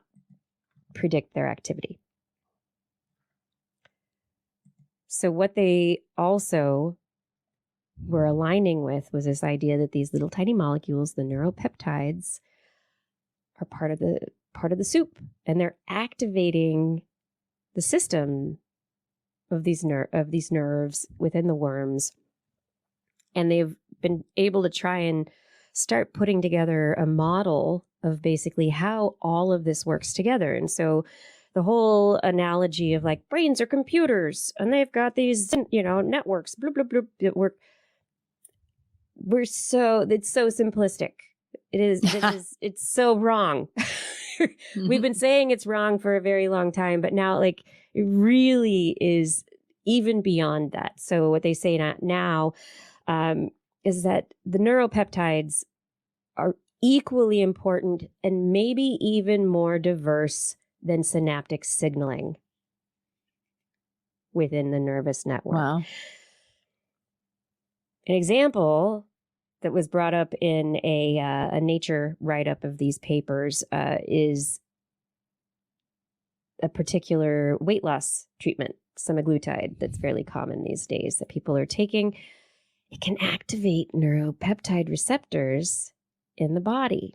predict their activity. So what they also were aligning with was this idea that these little tiny molecules, the neuropeptides, are part of the soup, and they're activating the system of these nerves within the worms. And they've been able to try and start putting together a model of basically how all of this works together. And so the whole analogy of like brains are computers and they've got these, networks, blah, blah, blah, that work. It's so simplistic. It's so wrong. We've been saying it's wrong for a very long time, but now it really is even beyond that. So what they say now is that the neuropeptides are equally important and maybe even more diverse than synaptic signaling within the nervous network. Wow. An example that was brought up in a Nature write-up of these papers is a particular weight loss treatment, semaglutide, that's fairly common these days that people are taking. It can activate neuropeptide receptors in the body.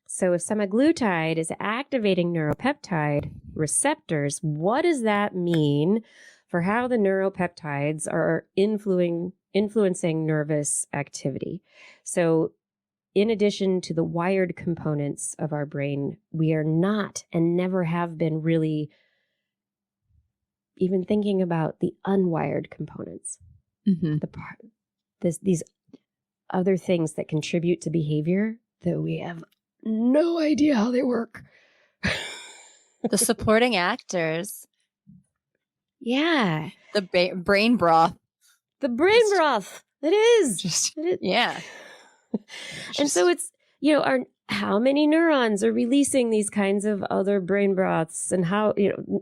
So if semaglutide is activating neuropeptide receptors, what does that mean for how the neuropeptides are influencing nervous activity? So in addition to the wired components of our brain, we are not and never have been really even thinking about the unwired components, these other things that contribute to behavior that we have no idea how they work. The supporting actors. Yeah. The brain broth. The brain broth. It is. Yeah. And so it's, how many neurons are releasing these kinds of other brain broths, and how,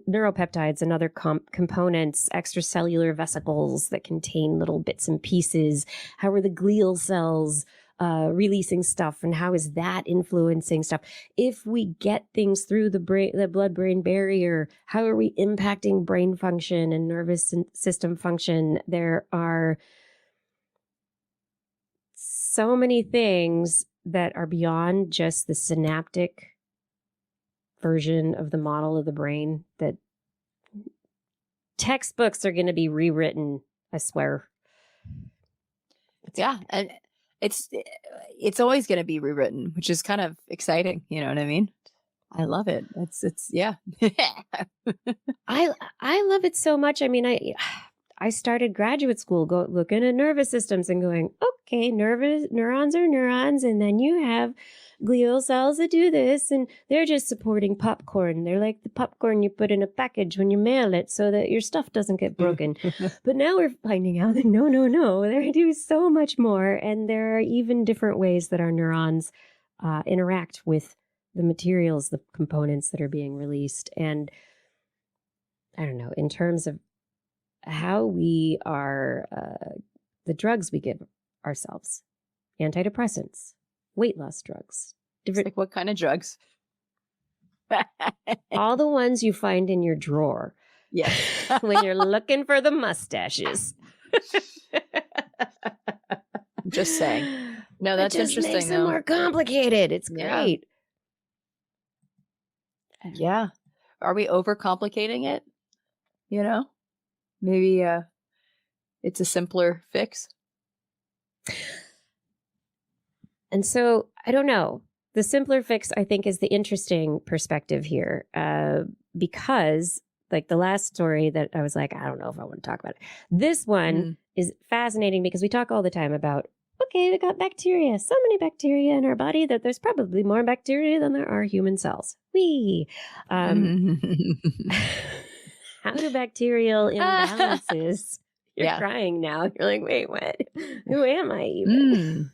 neuropeptides and other components, extracellular vesicles that contain little bits and pieces. How are the glial cells releasing stuff, and how is that influencing stuff? If we get things through the blood-brain barrier, how are we impacting brain function and nervous system function? There are so many things that are beyond just the synaptic version of the model of the brain that textbooks are going to be rewritten, I swear. Yeah, and it's always going to be rewritten, which is kind of exciting. You know what I mean? I love it. It's yeah. I love it so much. I mean, I started graduate school looking at nervous systems and going, okay, neurons are neurons, and then you have glial cells that do this, and they're just supporting popcorn. They're like the popcorn you put in a package when you mail it so that your stuff doesn't get broken. But now we're finding out that no, they do so much more, and there are even different ways that our neurons interact with the materials, the components that are being released. And I don't know, in terms of how we are, the drugs we give ourselves, antidepressants, weight loss drugs. Different, like what kind of drugs? All the ones you find in your drawer. Yes. When you're looking for the mustaches. I'm just saying. No, that's interesting. Makes it more complicated. It's great. Yeah. Are we overcomplicating it? Maybe it's a simpler fix. And so, I don't know. The simpler fix, I think, is the interesting perspective here. Because, like the last story that I was like, I don't know if I want to talk about it. This one is fascinating because we talk all the time about, okay, we got bacteria. So many bacteria in our body that there's probably more bacteria than there are human cells. How do bacterial imbalances? You're crying now. You're like, wait, what? Who am I even?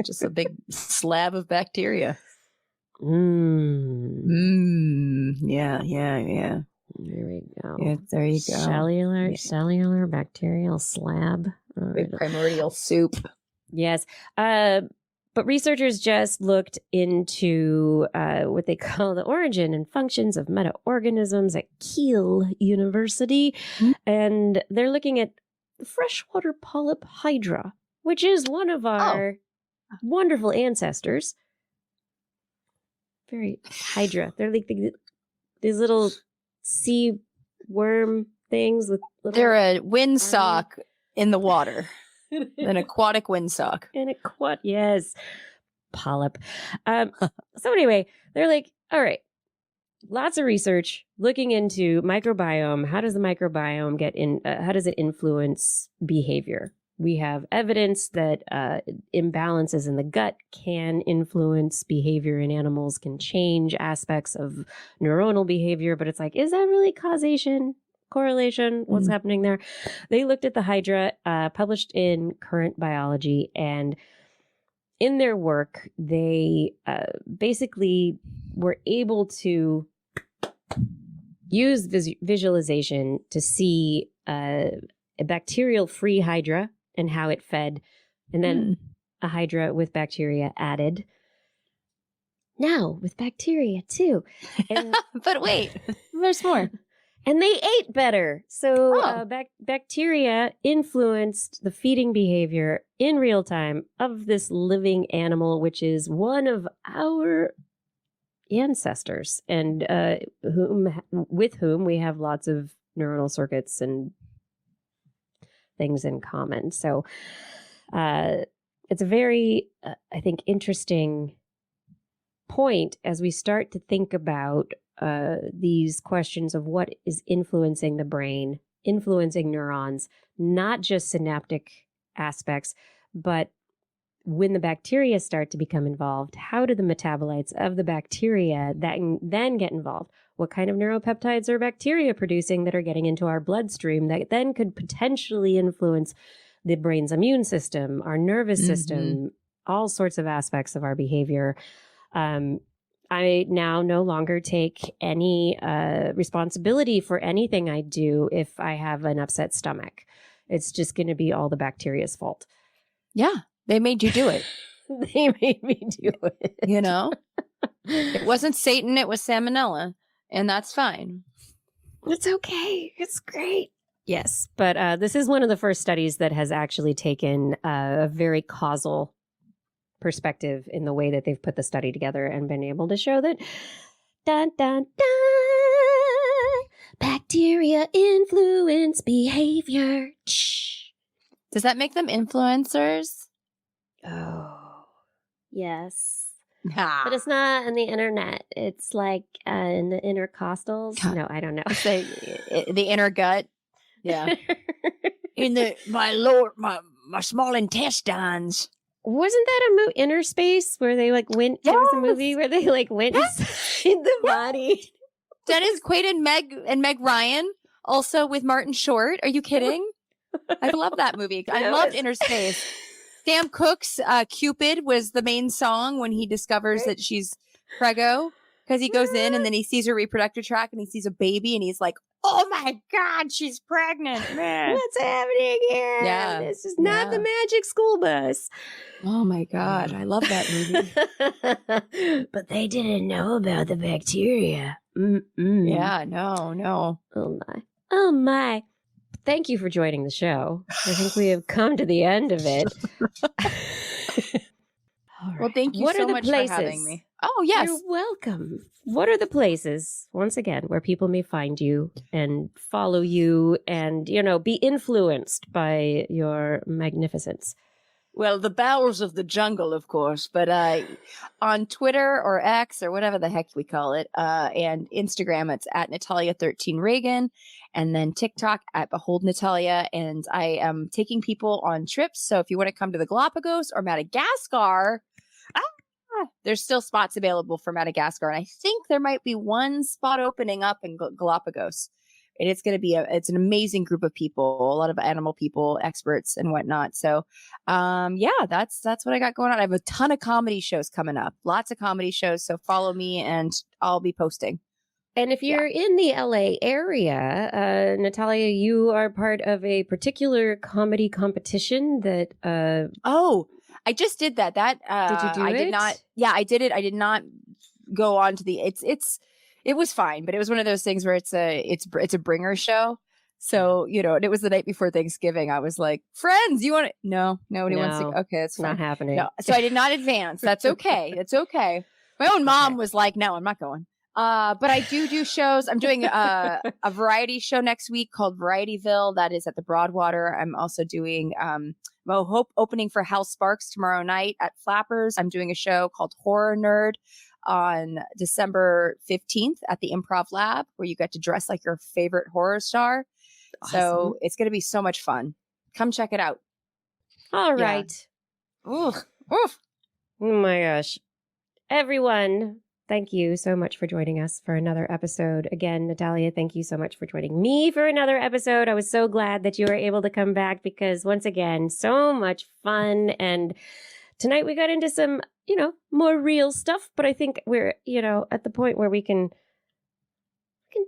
Just a big slab of bacteria. Yeah. There we go. Yeah, there you go. Cellular bacterial slab. Big primordial soup. Yes. But researchers just looked into what they call the origin and functions of meta-organisms at Kiel University. And they're looking at the freshwater polyp hydra, which is one of our wonderful ancestors. Very hydra. They're like these little sea worm things with little... They're a windsock in the water. An aquatic windsock. Yes. Polyp. So anyway, they're like, all right, lots of research looking into microbiome. How does the microbiome how does it influence behavior? We have evidence that imbalances in the gut can influence behavior in animals, can change aspects of neuronal behavior, but it's like, is that really causation? Correlation, what's happening there? They looked at the hydra, published in Current Biology, and in their work, they basically were able to use visualization to see a bacterial-free hydra and how it fed, and then a hydra with bacteria added. Now, with bacteria, too. And, but wait, there's more. And they ate better. So bacteria influenced the feeding behavior in real time of this living animal, which is one of our ancestors and with whom we have lots of neuronal circuits and things in common. So it's a very, I think, interesting point as we start to think about these questions of what is influencing the brain, influencing neurons, not just synaptic aspects, but when the bacteria start to become involved, how do the metabolites of the bacteria that then get involved? What kind of neuropeptides are bacteria producing that are getting into our bloodstream that then could potentially influence the brain's immune system, our nervous system, all sorts of aspects of our behavior? I now no longer take any responsibility for anything I do if I have an upset stomach. It's just going to be all the bacteria's fault. Yeah, they made you do it. They made me do it. You know? It wasn't Satan, it was salmonella. And that's fine. It's okay. It's great. Yes. But this is one of the first studies that has actually taken a very causal perspective in the way that they've put the study together and been able to show that dun, dun, dun, bacteria influence behavior. Does that make them influencers? Oh, yes. Ah. But it's not on the internet. It's like in the intercostals. God. No, I don't know. The inner gut. Yeah. In my small intestines. Wasn't that a Inner Space where they like went? Yes. There was a movie where they like went inside the body. Dennis Quaid and Meg Ryan, also with Martin Short. Are you kidding? I love that movie. I loved Inner Space. Sam Cooke's Cupid was the main song when he discovers that she's preggo, because he goes in and then he sees her reproductive tract and he sees a baby and he's like, oh my God, she's pregnant. Man. What's happening here? Yeah. This is not the magic school bus. Oh my God. I love that movie. But they didn't know about the bacteria. Mm-mm. Yeah, no. Oh my. Oh my. Thank you for joining the show. I think we have come to the end of it. Right. Well, thank you so much for having me. Oh, yes. You're welcome. What are the places, once again, where people may find you and follow you and, be influenced by your magnificence? Well, the bowels of the jungle, of course, but on Twitter or X or whatever the heck we call it, and Instagram, it's at Natalia13Reagan, and then TikTok at Behold Natalia. And I am taking people on trips. So if you want to come to the Galapagos or Madagascar, there's still spots available for Madagascar. And I think there might be one spot opening up in Galapagos. And it's going to be it's an amazing group of people, a lot of animal people, experts and whatnot. So, that's what I got going on. I have a ton of comedy shows coming up, lots of comedy shows. So follow me and I'll be posting. And if you're in the LA area, Natalia, you are part of a particular comedy competition that. I just did that. Did you do it? Did not. Yeah, I did it. I did not go on to the. It was fine, but it was one of those things where it's a bringer show. So, and it was the night before Thanksgiving. I was like, friends, you want to? No, nobody wants to. Okay, it's not happening. No. So I did not advance. That's okay. It's okay. My own mom was like, no, I'm not going. But I do shows. I'm doing a variety show next week called Varietyville. That is at the Broadwater. I'm also doing opening for Hal Sparks tomorrow night at Flappers. I'm doing a show called Horror Nerd on December 15th at the Improv Lab, where you get to dress like your favorite horror star. Awesome. So it's going to be so much fun. Come check it out. All right. Oof. Oh my gosh. Everyone, thank you so much for joining us for another episode. Again, Natalia, thank you so much for joining me for another episode. I was so glad that you were able to come back because, once again, so much fun. And tonight we got into some, more real stuff, but I think we're, at the point where we can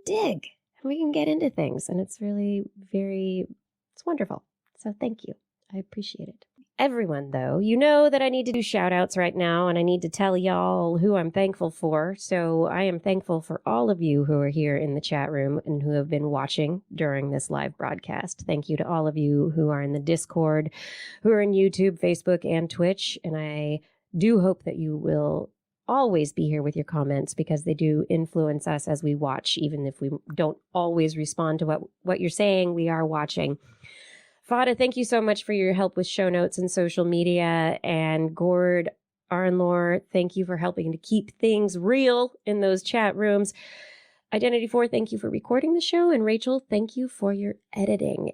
dig and we can get into things. And it's really it's wonderful. So thank you. I appreciate it. Everyone, though, you know that I need to do shout outs right now, and I need to tell y'all who I'm thankful for. So I am thankful for all of you who are here in the chat room and who have been watching during this live broadcast. Thank you to all of you who are in the Discord, who are in YouTube, Facebook, and Twitch. And I do hope that you will always be here with your comments because they do influence us as we watch. Even if we don't always respond to what you're saying, we are watching. Fada, thank you so much for your help with show notes and social media. And Gord Arnlore, thank you for helping to keep things real in those chat rooms. Identity 4, thank you for recording the show. And Rachel, thank you for your editing.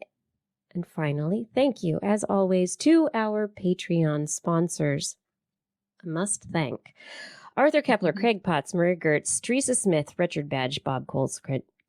And finally, thank you, as always, to our Patreon sponsors. I must thank Arthur Kepler, Craig Potts, Maria Gertz, Teresa Smith, Richard Badge, Bob Coles,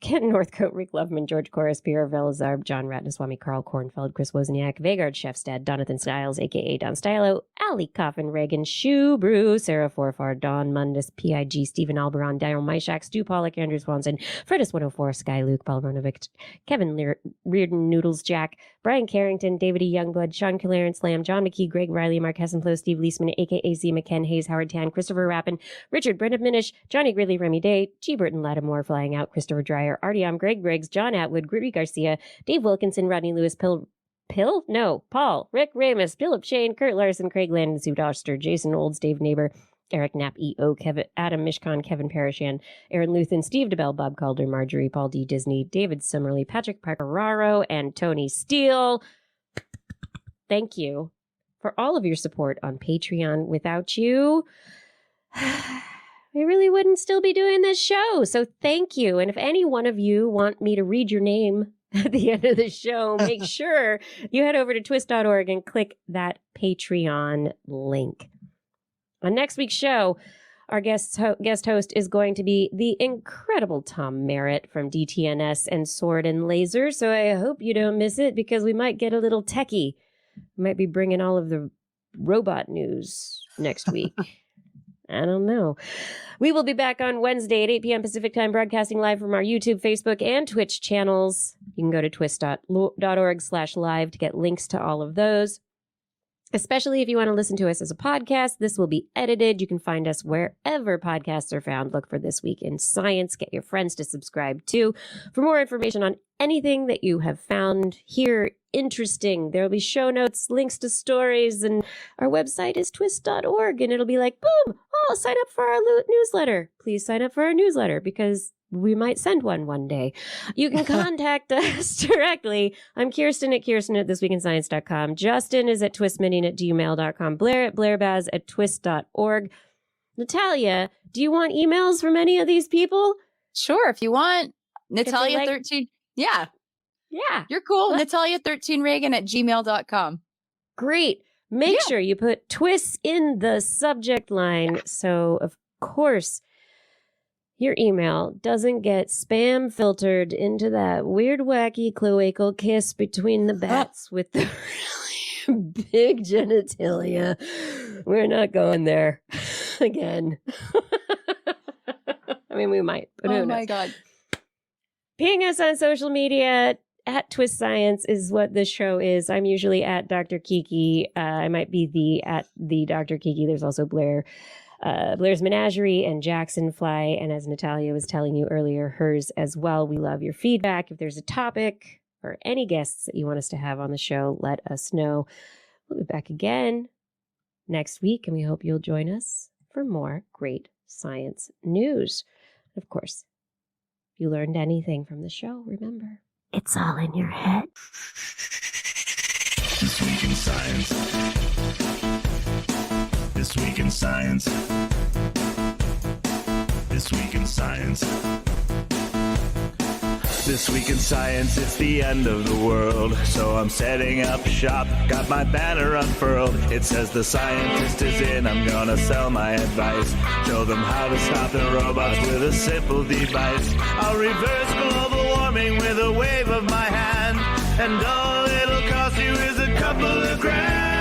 Ken Northcote, Rick Loveman, George Corris, Pierre Velazarb, John Ratnaswamy, Carl Kornfeld, Chris Wozniak, Vegard Shefstad, Donathan Stiles, a.k.a. Don Stylo, Ali Coffin, Reagan, Shoe Brew, Sarah Forfar, Don Mundus, PIG, Stephen Alberon, Daryl Myshak, Stu Pollock, Andrew Swanson, Fredis 104, Sky Luke, Paul Ronovic, Kevin Reardon, Noodles Jack, Brian Carrington, David E. Youngblood, Sean Killaren, Slam, John McKee, Greg Riley, Mark Hessenflow, Steve Leisman, a.k.a. Z. McKen, Hayes, Howard Tan, Christopher Rappin, Richard Brendan Minish, Johnny Gridley, Remy Day, G. Burton Lattimore, Flying Out, Christopher Dreyer, Artyom, Greg Briggs, John Atwood, Gritty Garcia, Dave Wilkinson, Rodney Lewis, Paul, Rick Ramus, Philip Shane, Kurt Larson, Craig Landon, Sue Doster, Jason Olds, Dave Neighbor, Eric Knapp, E.O., Kevin, Adam Mishkon, Kevin Parashan, Aaron Luthen, Steve DeBell, Bob Calder, Marjorie, Paul D. Disney, David Summerly, Patrick Parkeraro, and Tony Steele. Thank you for all of your support on Patreon. Without you, we really wouldn't still be doing this show. So thank you. And if any one of you want me to read your name at the end of the show, make sure you head over to twis.org and click that Patreon link. On next week's show, our guest host is going to be the incredible Tom Merritt from DTNS and Sword and Laser. So I hope you don't miss it because we might get a little techie. We might be bringing all of the robot news next week. I don't know. We will be back on Wednesday at 8 p.m. Pacific time, broadcasting live from our YouTube, Facebook, and Twitch channels. You can go to twis.org/live to get links to all of those. Especially if you want to listen to us as a podcast, this will be edited. You can find us wherever podcasts are found. Look for This Week in Science. Get your friends to subscribe too. For more information on anything that you have found here interesting, there will be show notes, links to stories, and our website is twis.org. And it'll be like, boom, oh, sign up for our newsletter. Please sign up for our newsletter because we might send one day. You can contact us directly. I'm Kirsten at thisweekinscience.com. Justin is at twistminion@gmail.com. Blair at blairbaz@twist.org. Natalia, do you want emails from any of these people? Sure, if you want. Natalia13. Yeah. Yeah. You're cool. Natalia13Reagan@gmail.com. Great. Make sure you put TWIS in the subject line. So, of course, your email doesn't get spam filtered into that weird, wacky cloacal kiss between the bats with the really big genitalia. We're not going there again. I mean, we might. But oh, my God. Ping us on social media. At Twist Science is what this show is. I'm usually at Dr. Kiki. I might be at the Dr. Kiki. There's also Blair's Menagerie and Jackson Fly. And as Natalia was telling you earlier, hers as well. We love your feedback. If there's a topic or any guests that you want us to have on the show, let us know. We'll be back again next week, and we hope you'll join us for more great science news. Of course, if you learned anything from the show, remember, it's all in your head. This Week in Science. This Week in Science. This Week in Science. This Week in Science, it's the end of the world. So I'm setting up shop, got my banner unfurled. It says the scientist is in, I'm gonna sell my advice. Show them how to stop the robots with a simple device. I'll reverse global warming with a wave of my hand. And all it'll cost you is a couple of grand.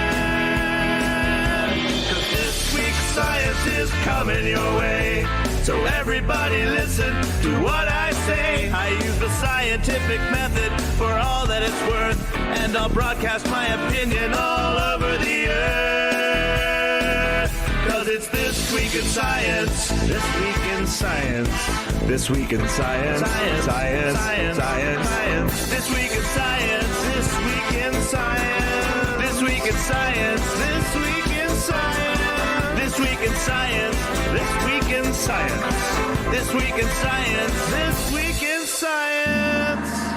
'Cause this week's science is coming your way. So everybody listen to what I say. I use the scientific method for all that it's worth. And I'll broadcast my opinion all over the earth. 'Cause it's This Week in Science. This Week in Science. This Week in Science. Science. Science. Science. Science. Science. This Week in Science. This Week in Science. This Week in Science. This Week in Science. This week in science. This week in science. This week in science. This week in science.